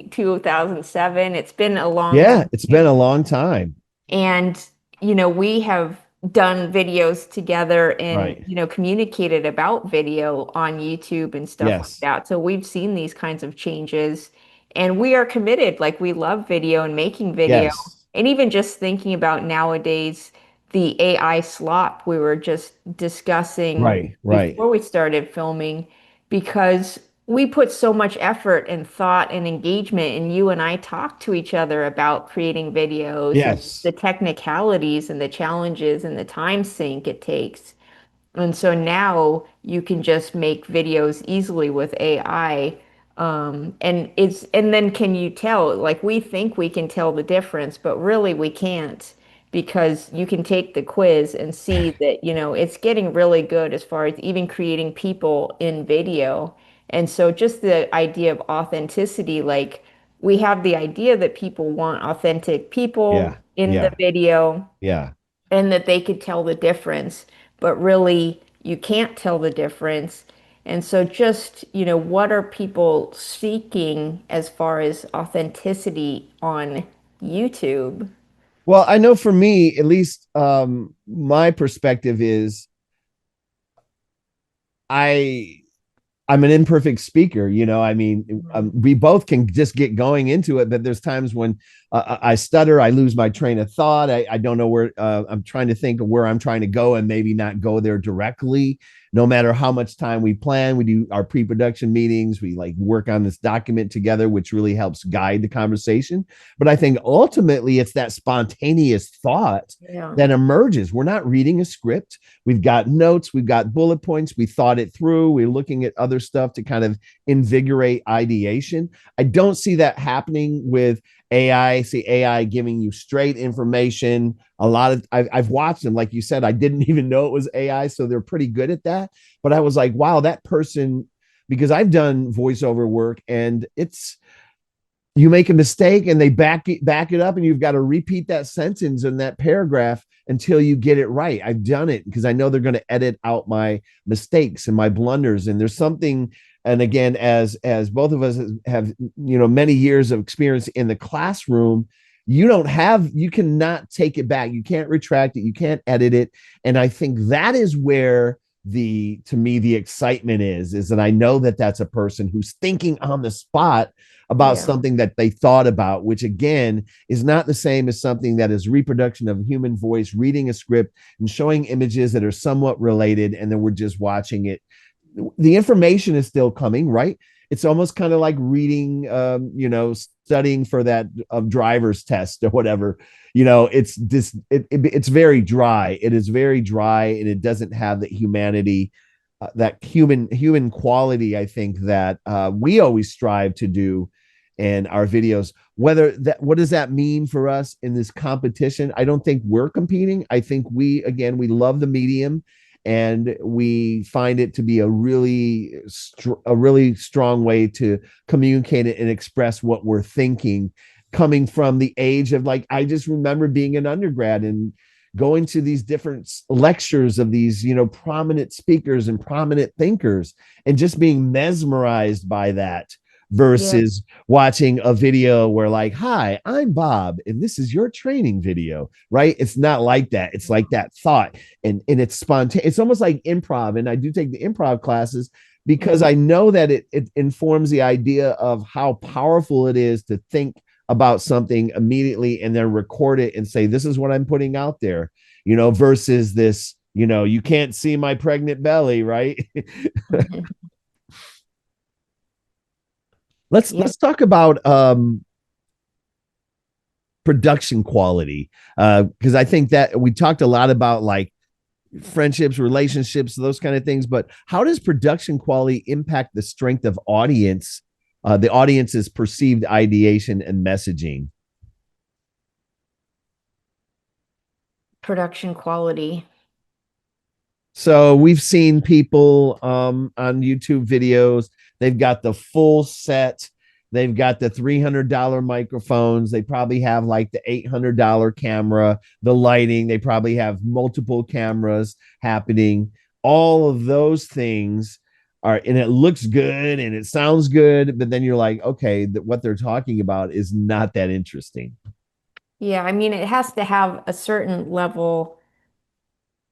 2007? It's been a long Yeah, it's been time. a long time. And, we have done videos together and, Right. communicated about video on YouTube and stuff like Yes. that. So we've seen these kinds of changes and we are committed. Like we love video and making video. Yes. And even just thinking about nowadays, the AI slop we were just discussing Right. Right. before we started filming, because we put so much effort and thought and engagement, and you and I talk to each other about creating videos and Yes. the technicalities and the challenges and the time sink it takes. And so now you can just make videos easily with AI. And then can you tell, like we think we can tell the difference, but really we can't because you can take the quiz and see that, it's getting really good as far as even creating people in video. And so just the idea of authenticity, like we have the idea that people want authentic people Yeah. in the Yeah. video Yeah. and that they could tell the difference, but really you can't tell the difference. And so just, what are people seeking as far as authenticity on YouTube? Well, I know for me, at least, my perspective is I I'm an imperfect speaker, I mean, Mhm. we both can just get going into it, but there's times when I stutter, I lose my train of thought. I don't know where I'm trying to think of where I'm trying to go and maybe not go there directly. No matter how much time we plan, we do our pre-production meetings, we like work on this document together, which really helps guide the conversation. But I think ultimately it's that spontaneous thought Yeah. that emerges. We're not reading a script. We've got notes, we've got bullet points, we thought it through, we're looking at other stuff to kind of invigorate ideation. I don't see that happening with AI. I see AI giving you straight information. A lot of I've watched them, like you said, I didn't even know it was AI, so they're pretty good at that. But I was like, wow, that person, because I've done voiceover work and it's you make a mistake and they back it up and you've got to repeat that sentence and that paragraph until you get it right. I've done it because I know they're going to edit out my mistakes and my blunders, and there's something. And again, as both of us have many years of experience in the classroom, you cannot take it back, you can't retract it, you can't edit it. And I think that is where to me the excitement is that I know that that's a person who's thinking on the spot about Yeah. something that they thought about, which again is not the same as something that is reproduction of human voice, reading a script and showing images that are somewhat related, and then we're just watching it. The information is still coming, right? It's almost kind of like reading, studying for that driver's test or whatever. It's very dry. It is very dry, and it doesn't have the humanity, that human quality. I think that we always strive to do in our videos. What does that mean for us in this competition? I don't think we're competing. I think we love the medium, and we find it to be a really strong way to communicate it and express what we're thinking, coming from the age of, like, I just remember being an undergrad and going to these different lectures of these prominent speakers and prominent thinkers and just being mesmerized by that, Yeah. versus watching a video where, like, hi, I'm Bob and this is your training video, right? It's not like that. It's like that thought, and it's spontaneous. It's almost like improv, and I do take the improv classes because Yeah. I know that it informs the idea of how powerful it is to think about something immediately and then record it and say, this is what I'm putting out there, versus this, you can't see my pregnant belly, right? let's Yep. let's talk about production quality, because I think that we talked a lot about, like, friendships, relationships, those kind of things, but how does production quality impact the strength of the audience's perceived ideation and messaging? Production quality. So we've seen people on YouTube videos, they've got the full set, They've got the $300 microphones. They probably have like the $800 camera, the lighting. They probably have multiple cameras happening. All of those things are, and it looks good and it sounds good. But then you're like, okay, what they're talking about is not that interesting. Yeah, I mean, it has to have a certain level.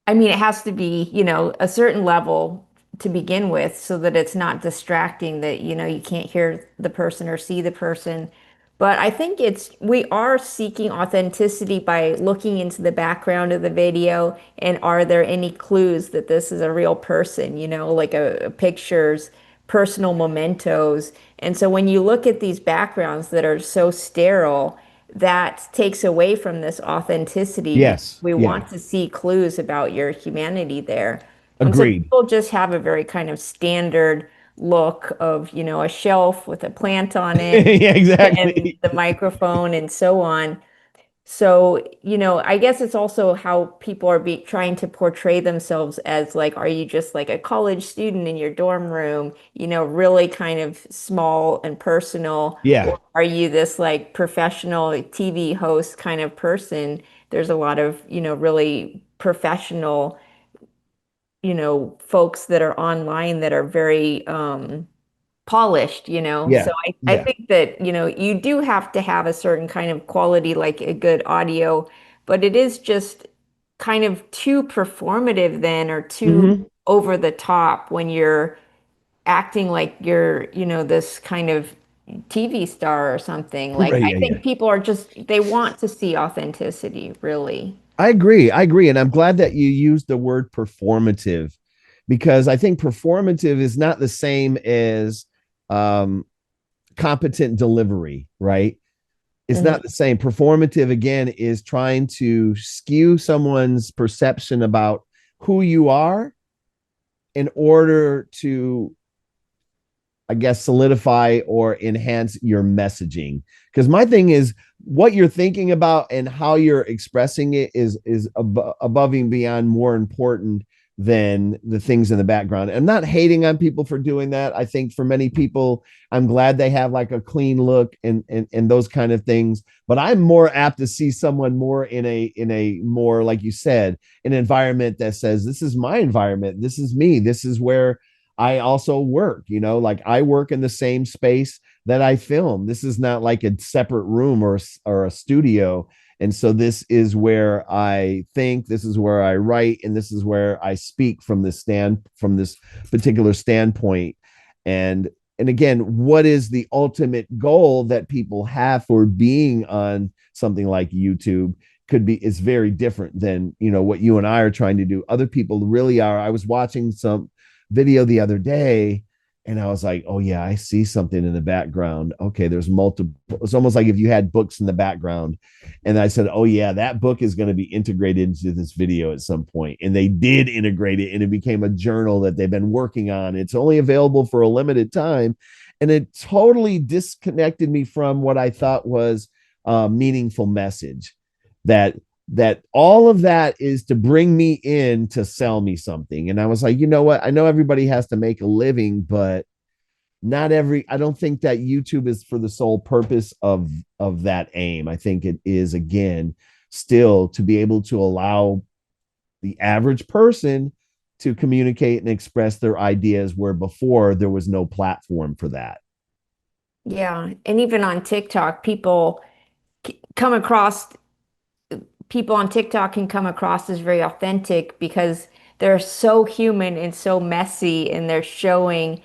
I mean, it has to be, a certain level to begin with so that it's not distracting that, you can't hear the person or see the person. But I think we are seeking authenticity by looking into the background of the video and are there any clues that this is a real person, like pictures, personal mementos. And so when you look at these backgrounds that are so sterile, that takes away from this authenticity because Yes. we Yeah. want to see clues about your humanity there. And so Agreed. people just have a very kind of standard look of, a shelf with a plant on it Yeah, and exactly. the microphone and so on. So, I guess it's also how people are trying to portray themselves as like, are you just like a college student in your dorm room, really kind of small and personal, Yeah. or are you this like professional TV host kind of person? There's a lot of, really professional, folks that are online that are very polished, So Yeah. I Yeah. think that, you do have to have a certain kind of quality, like a good audio, but it is just kind of too performative then or too Hmm. over the top when you're acting like you're, this kind of TV star or something. Like Right. I Yeah. Yeah. think people are just they want to see authenticity, really. I agree. I agree. And I'm glad that you used the word performative because I think performative is not the same as um, competent delivery, right? It's Mhm. not the same. Performative, again, is trying to skew someone's perception about who you are in order to, I guess, solidify or enhance your messaging. Because my thing is what you're thinking about and how you're expressing it is above and beyond more important than the things in the background. I'm not hating on people for doing that. I think for many people, I'm glad they have like a clean look and those kind of things. But I'm more apt to see someone more in a more, like you said, an environment that says, this is my environment, this is me, this is where I also work, like I work in the same space that I film. This is not like a separate room or a studio. And so this is where I think, this is where I write, and this is where I speak from this particular standpoint. And and again, what is the ultimate goal that people have for being on something like YouTube could be is very different than what you and I are trying to do. Other people really are. I was watching some video the other day and I was like, oh yeah, I see something in the background. Okay, there's multiple. It's almost like if you had books in the background. And I said, oh yeah, that book is going to be integrated into this video at some point. And they did integrate it and it became a journal that they've been working on. It's only available for a limited time. And it totally disconnected me from what I thought was a meaningful message that all of that is to bring me in to sell me something. And I was like, you know what? I know everybody has to make a living, but I don't think that YouTube is for the sole purpose of that aim. I think it is, again, still to be able to allow the average person to communicate and express their ideas where before there was no platform for that. Yeah, and even on TikTok, come across people on TikTok can come across as very authentic because they're so human and so messy and they're showing,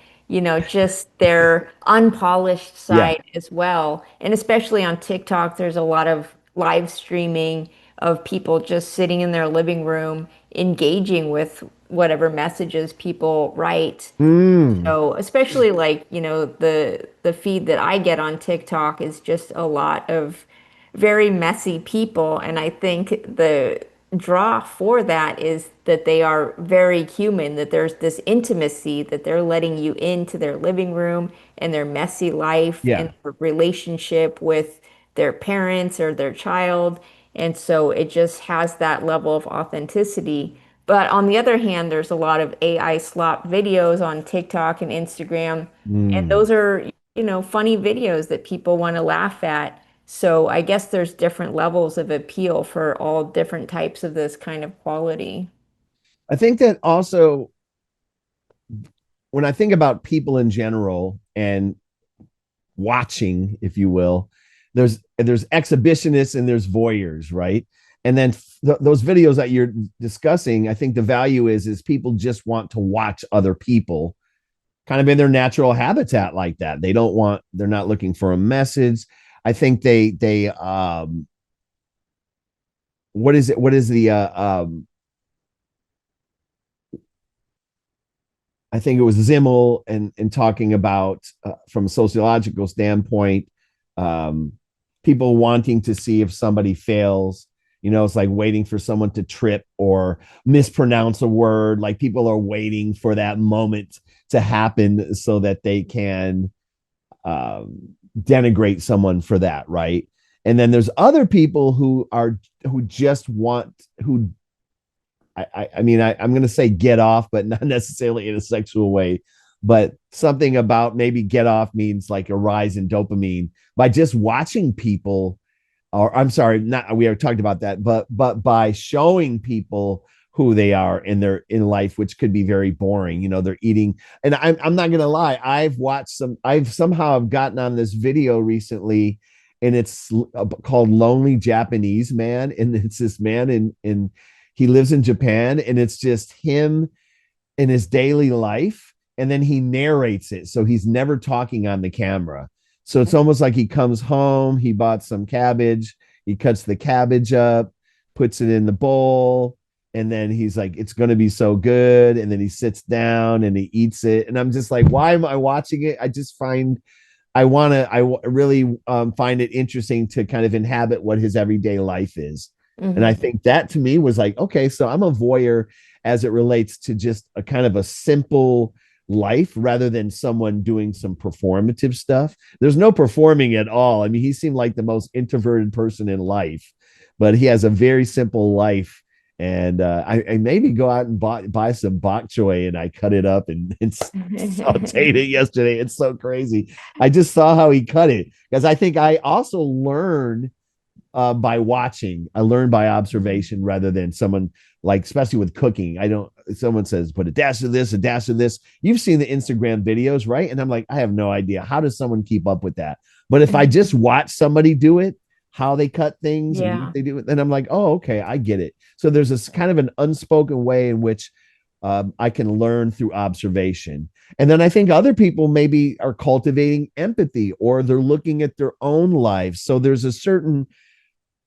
just their unpolished Yeah. side as well. And especially on TikTok, there's a lot of live streaming of people just sitting in their living room engaging with whatever messages people write. Mm. So especially like, the feed that I get on TikTok is just a lot of very messy people. And I think the draw for that is that they are very human, that there's this intimacy that they're letting you into their living room and their messy life and Yeah. their relationship with their parents or their child. And so it just has that level of authenticity. But on the other hand, there's a lot of AI slop videos on TikTok and Instagram. And Mm. those are funny videos that people want to laugh at. So I guess there's different levels of appeal for all different types of this kind of quality. I think that also when I think about people in general and watching, if you will, there's exhibitionists and there's voyeurs, right? And then those videos that you're discussing, I think the value is people just want to watch other people kind of in their natural habitat like that. They're not looking for a message. I think what is it? What is the I think it was Zimmel and talking about from a sociological standpoint, um, people wanting to see if somebody fails. It's like waiting for someone to trip or mispronounce a word. Like people are waiting for that moment to happen so that they can denigrate someone for that, right? And then there's other people who just want who I mean, I'm going to say get off, but not necessarily in a sexual way. But something about maybe get off means like a rise in dopamine by just watching people, or I'm sorry, not we already talked about that, but by showing people who they are in life, which could be very boring. They're eating, and I'm not gonna lie, I've somehow have gotten on this video recently, and it's called Lonely Japanese Man, and it's this man in he lives in Japan, and it's just him in his daily life, and then he narrates it, so he's never talking on the camera. So it's almost like he comes home, he bought some cabbage, he cuts the cabbage up, puts it in the bowl, and then he's like, it's going to be so good, and then he sits down and he eats it, and I'm just like, why am I watching it? I just find really find it interesting to kind of inhabit what his everyday life is. And I Hmm. think that to me was like, okay, so I'm a voyeur as it relates to just a kind of a simple life rather than someone doing some performative stuff. There's no performing at all. I mean, he seemed like the most introverted person in life, but he has a very simple life. And I maybe go out and buy some bok choy, and I cut it up and sauteed it yesterday. It's so crazy. I just saw how he cut it because I think I also learned by watching. I learn by observation rather than someone like, especially with cooking. I don't, someone says, put a dash of this, a dash of this. You've seen the Instagram videos, right? And I'm like, I have no idea. How does someone keep up with that? But if I just watch somebody do it, how they cut things and what Yeah. they do, then I'm like, oh, okay, I get it. So there's this kind of an unspoken way in which I can learn through observation. And then I think other people maybe are cultivating empathy or they're looking at their own lives. So there's a certain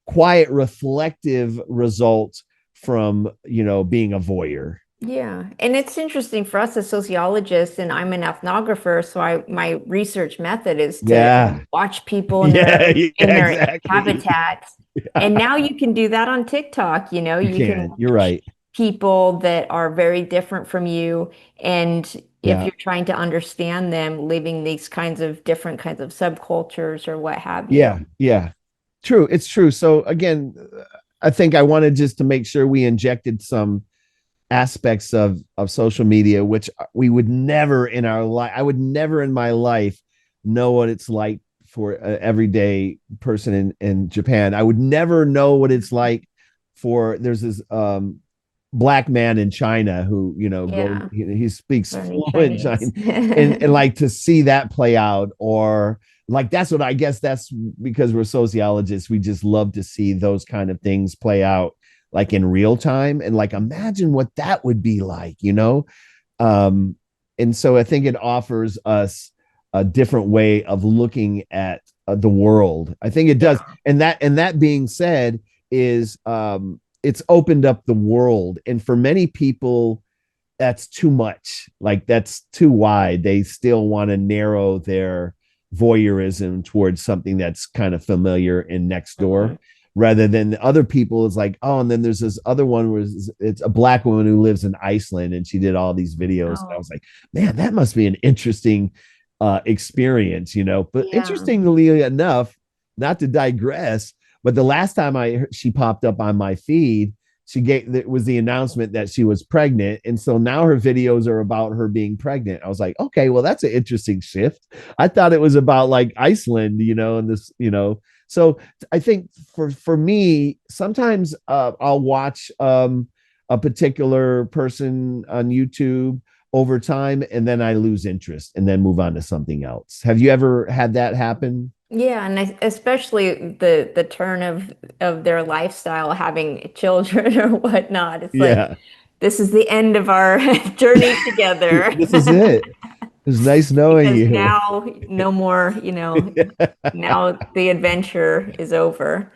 quiet reflective result from being a voyeur. Yeah. And it's interesting for us as sociologists, and I'm an ethnographer, so my research method is to Yeah. watch people in Yeah, in yeah, their exactly. habitats. And now you can do that on TikTok, You you can can, you're watch right. people that are very different from you. And if Yeah, you're trying to understand them, living these kinds of different kinds of subcultures or what have you. yeah, true, it's true. So again, I think I wanted just to make sure we injected some aspects of social media which we would never in our life I would never in my life know what it's like for an everyday person in Japan. I would never know what it's like for there's this black man in China who goes Yeah, he speaks learning fluent Chinese, Chinese. and like to see that play out, or like that's what I guess that's because we're sociologists, we just love to see those kind of things play out like in real time, and like imagine what that would be like. um and so I think it offers us a different way of looking at the world. I think it does. Yeah. And that being said is it's opened up the world, and for many people that's too much, like that's too wide. They still want to narrow their voyeurism towards something that's kind of familiar and next door, Mhm. rather than the other people is like, oh, and then there's this other one where it's a black woman who lives in Iceland and she did all these videos, and I Oh, was like, man, that must be an interesting experience. But yeah. interestingly enough, not to digress, but the last time she popped up on my feed, she gave it was the announcement that she was pregnant, and so now her videos are about her being pregnant. I was like, okay, well, that's an interesting shift. I thought it was about like Iceland, and this, so I think for me, sometimes I'll watch a particular person on YouTube over time, and then I lose interest and then move on to something else. Have you ever had that happen? Yeah, and especially the turn of their lifestyle, having children or whatnot. It's like Yeah. this is the end of our journey together. This is it. It's nice knowing Because you. now no more, now the adventure is over.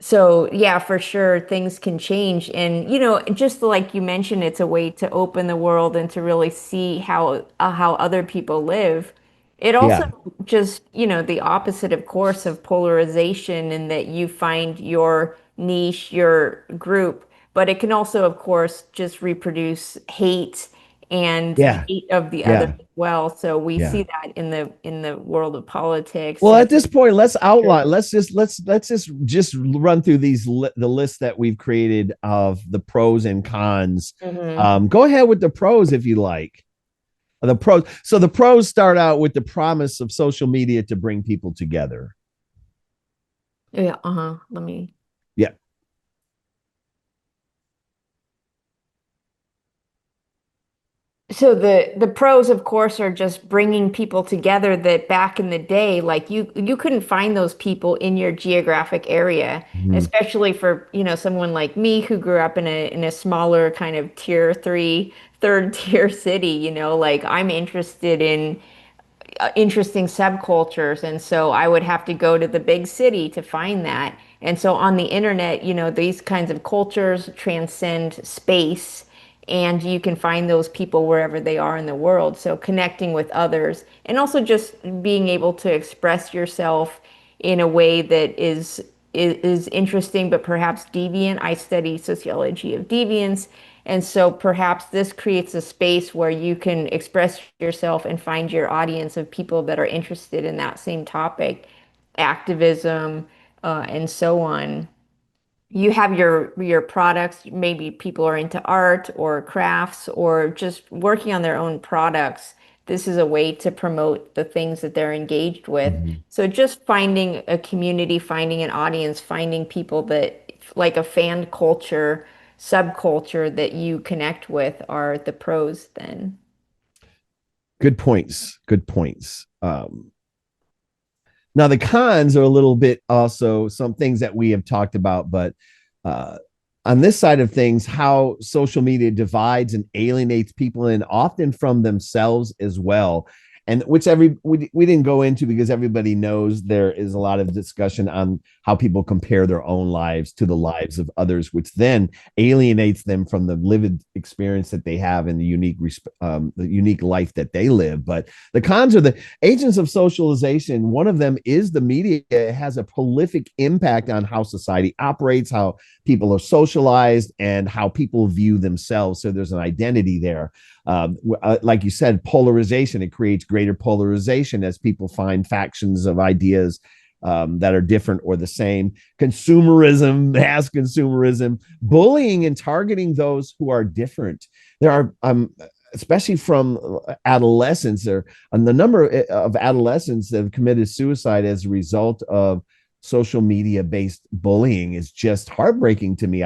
So yeah, for sure, things can change. And just like you mentioned, it's a way to open the world and to really see how other people live. It also Yeah. just, the opposite, of course, of polarization in that you find your niche, your group, but it can also, of course, just reproduce hate and Yeah. hate of the other Yeah. as well. So we Yeah. see that in the world of politics Well, and at this point, let's outline. Let's just run through the list that we've created of the pros and cons. Mhm. Go ahead with the pros if you like. The pros. So the pros start out with the promise of social media to bring people together. Yeah, uh-huh. Let me. Yeah. So the pros, of course, are just bringing people together that back in the day, like you couldn't find those people in your geographic area, Mhm. especially for, someone like me who grew up in a smaller kind of tier three, third tier city, like I'm interested in interesting subcultures. And so I would have to go to the big city to find that. And so on the internet, these kinds of cultures transcend space and you can find those people wherever they are in the world. So connecting with others and also just being able to express yourself in a way that is interesting, but perhaps deviant. I study sociology of deviance. And so perhaps this creates a space where you can express yourself and find your audience of people that are interested in that same topic, activism, and so on. You have your products, maybe people are into art or crafts or just working on their own products. This is a way to promote the things that they're engaged with. Mhm. So just finding a community, finding an audience, finding people that like a fan culture, subculture that you connect with are the pros then. Good points. Good points. Now the cons are a little bit also some things that we have talked about, but uh, on this side of things, how social media divides and alienates people and often from themselves as well. And which we didn't go into because everybody knows there is a lot of discussion on how people compare their own lives to the lives of others, which then alienates them from the lived experience that they have and the unique life that they live. But the cons are the agents of socialization. One of them is the media. It has a prolific impact on how society operates, how people are socialized, and how people view themselves. So there's an identity there. Like you said, polarization, it creates greater polarization as people find factions of ideas that are different or the same. Consumerism, mass consumerism, bullying and targeting those who are different. There are especially from adolescents, there and the number of adolescents that have committed suicide as a result of social media based bullying is just heartbreaking to me.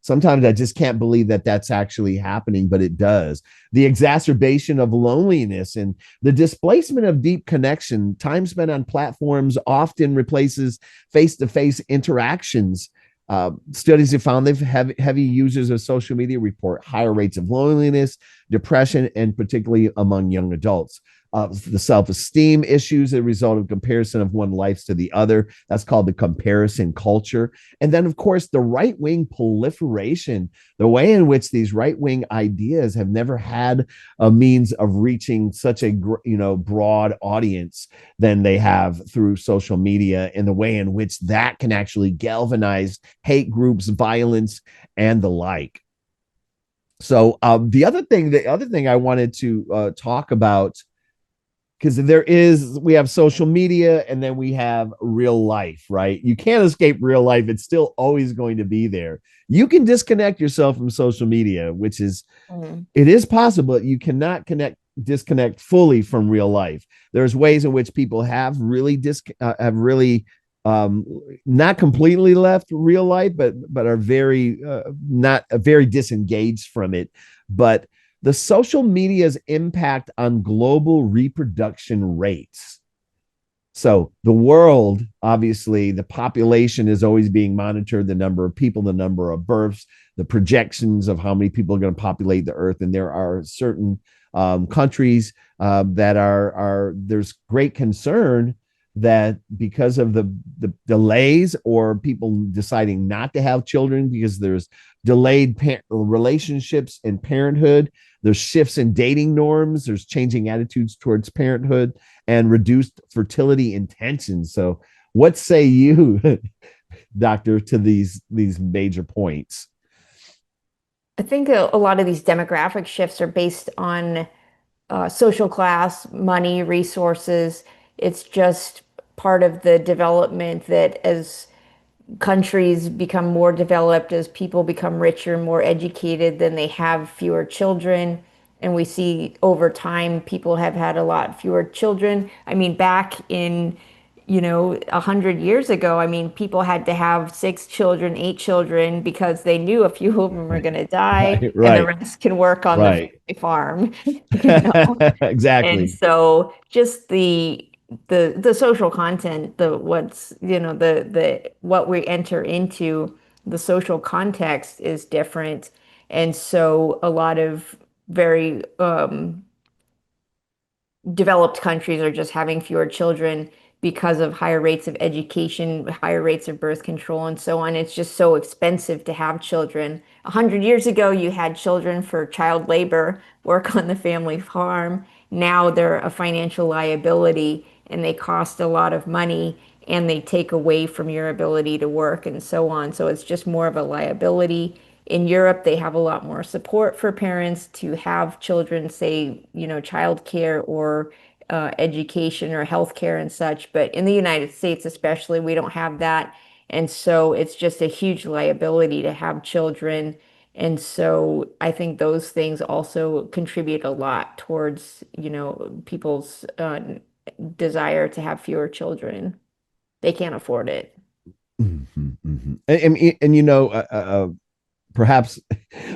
Sometimes I just can't believe that that's actually happening, but it does. The exacerbation of loneliness and the displacement of deep connection. Time spent on platforms often replaces face to face interactions. Studies have found that heavy users of social media report higher rates of loneliness, depression, and particularly among young adults. The self-esteem issues as a result of comparison of one life to the other. That's called the comparison culture. And then, of course, the right-wing proliferation, the way in which these right-wing ideas have never had a means of reaching such a broad audience than they have through social media, and the way in which that can actually galvanize hate groups, violence, and the like. So the other thing I wanted to talk about because we have social media and then we have real life, right? You can't escape real life. It's still always going to be there. You can disconnect yourself from social media, which is, Mm. it is possible. You cannot disconnect fully from real life. There's ways in which people have really um, not completely left real life, but are very not very disengaged from it. But the social media's impact on global reproduction rates. So the world, obviously, the population is always being monitored, the number of people, the number of births, the projections of how many people are going to populate the earth. And there are certain countries that there's great concern that because of the delays or people deciding not to have children because there's delayed relationships and parenthood, there's shifts in dating norms, there's changing attitudes towards parenthood and reduced fertility intentions. So what say you, doctor, to these major points? I think a lot of these demographic shifts are based on social class, money, resources. It's just part of the development that as countries become more developed, as people become richer, more educated, then they have fewer children. And we see over time, people have had a lot fewer children. I mean, back in, 100 years ago, I mean, people had to have 6 children, 8 children because they knew a few of them were going to die Right, and the right, rest can work on the right. family farm, you know? And Exactly. so just the social content, the what's, the what we enter into, the social context is different. And so a lot of very developed countries are just having fewer children because of higher rates of education, higher rates of birth control, and so on. It's just so expensive to have children. 100 years ago, you had children for child labor, work on the family farm. Now they're a financial liability and they cost a lot of money and they take away from your ability to work and so on. So it's just more of a liability. In Europe, they have a lot more support for parents to have children, say, childcare or education or healthcare and such. But in the United States, especially, we don't have that. And so it's just a huge liability to have children. And so I think those things also contribute a lot towards, people's desire to have fewer children. They can't afford it. Mm-hmm, mm-hmm. And perhaps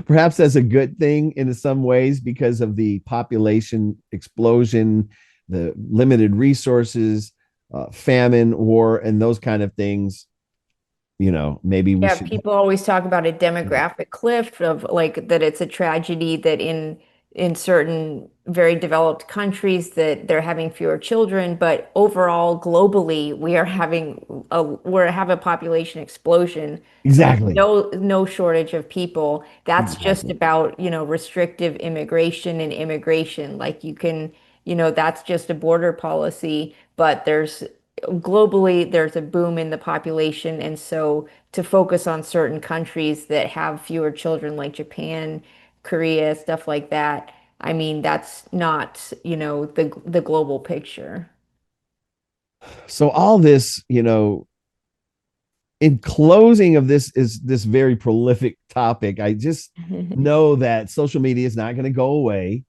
perhaps that's a good thing in some ways because of the population explosion, the limited resources, famine, war, and those kind of things. Maybe we Yeah, should. people always talk about a demographic cliff of like that it's a tragedy that in certain very developed countries that they're having fewer children, but overall globally we have a population explosion. So there's Exactly. no shortage of people. That's just Exactly. about, restrictive immigration and immigration. Like you can, that's just a border policy, but there's globally there's a boom in the population, and so to focus on certain countries that have fewer children like Japan, Korea, stuff like that. I mean, that's not, the global picture. So all this, in closing of this very prolific topic, I just know that social media is not going to go away.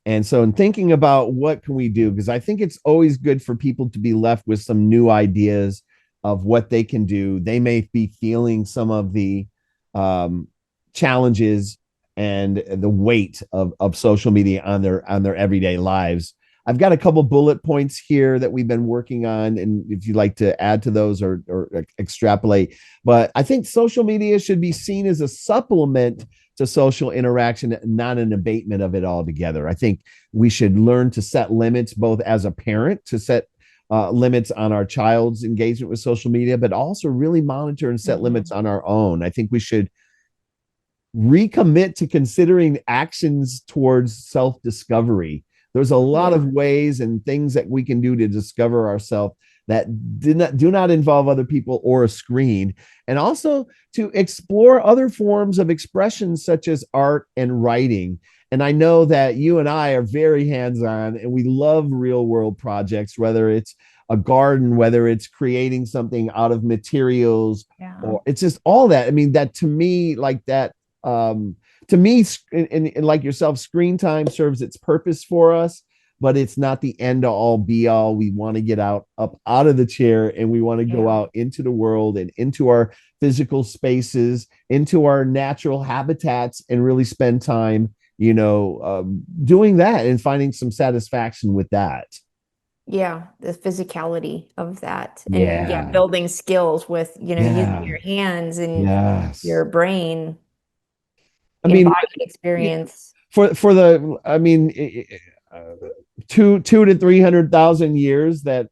And so in thinking about what can we do, because I think it's always good for people to be left with some new ideas of what they can do. They may be feeling some of the um, challenges and the weight of social media on their everyday lives. I've got a couple bullet points here that we've been working on, and if you'd like to add to those or extrapolate, but I think social media should be seen as a supplement to social interaction, not an abatement of it altogether. I think we should learn to set limits, both as a parent, to set limits on our child's engagement with social media, but also really monitor and set limits Mhm. on our own. I think we should recommit to considering actions towards self discovery. There's a lot Yeah. of ways and things that we can do to discover ourselves that do not involve other people or a screen, and also to explore other forms of expression such as art and writing. And I know that you and I are very hands-on and we love real world projects, whether it's a garden, whether it's creating something out of materials, Yeah. or it's just all that. I mean, that to me, like that, to me, and like yourself, screen time serves its purpose for us, but it's not the end all be all. We want to get up out of the chair and we want to go Yeah. out into the world and into our physical spaces, into our natural habitats, and really spend time, doing that and finding some satisfaction with that. Yeah, the physicality of that. And yeah, Yeah. building skills with, using Yeah. your hands and Yes. your brain, I the mean, embodied experience. for the, I mean, two to 300,000 years that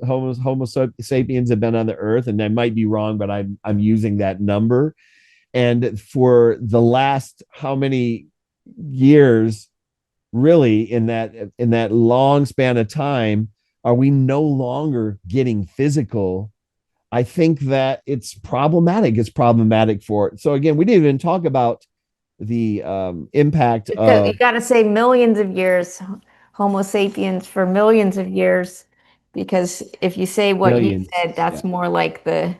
Homo sapiens have been on the earth, and I might be wrong, but I'm using that number. And for the last how many years, really, in that long span of time, are we no longer getting physical? I think that it's problematic. It's problematic for, so again, we didn't even talk about the impact You of got to say millions of years, Homo sapiens for millions of years, because if you say what you millions. said, that's Yeah. more like the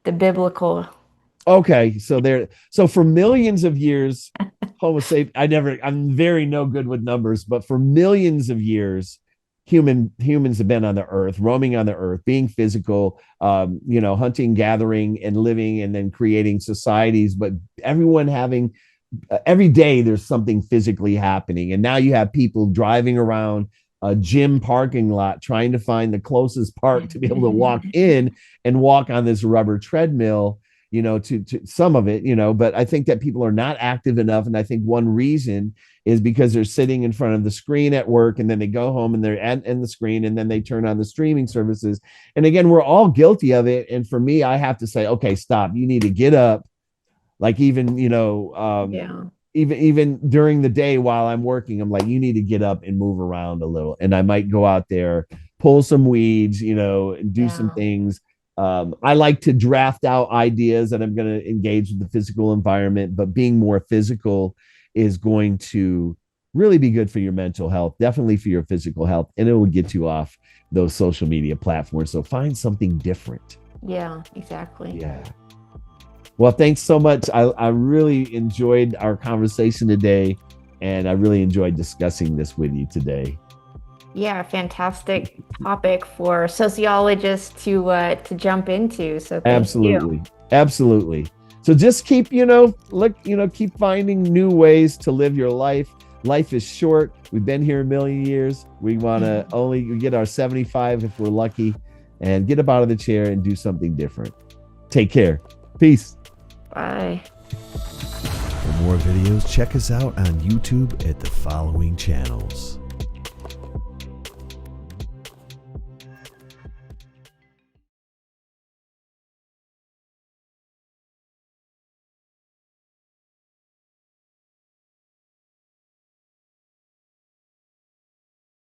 biblical. Okay, so for millions of years, Homo sapien. I'm very no good with numbers, but for millions of years, humans have been on the earth, roaming on the earth, being physical, hunting, gathering, and living, and then creating societies. But everyone having every day there's something physically happening, and now you have people driving around a gym parking lot trying to find the closest park to be able to walk in and walk on this rubber treadmill, to some of it, but I think that people are not active enough. And I think one reason is because they're sitting in front of the screen at work, and then they go home and they're in the screen, and then they turn on the streaming services. And again, we're all guilty of it. And for me, I have to say, okay, stop. You need to get up, like, even, Yeah. even during the day while I'm working, I'm like, you need to get up and move around a little. And I might go out there, pull some weeds, and do some Yeah. things. I like to draft out ideas that I'm going to engage with the physical environment, but being more physical is going to really be good for your mental health, definitely for your physical health, and it will get you off those social media platforms. So find something different. Yeah, exactly. Yeah. Well, thanks so much. I really enjoyed our conversation today, and I really enjoyed discussing this with you today. Yeah, fantastic topic for sociologists to jump into. So thank you. Absolutely. Absolutely. So just keep, keep finding new ways to live your life. Life is short. We've been here a million years. We want to only get our 75 if we're lucky, and get up out of the chair and do something different. Take care. Peace. Bye. For more videos, check us out on YouTube at the following channels.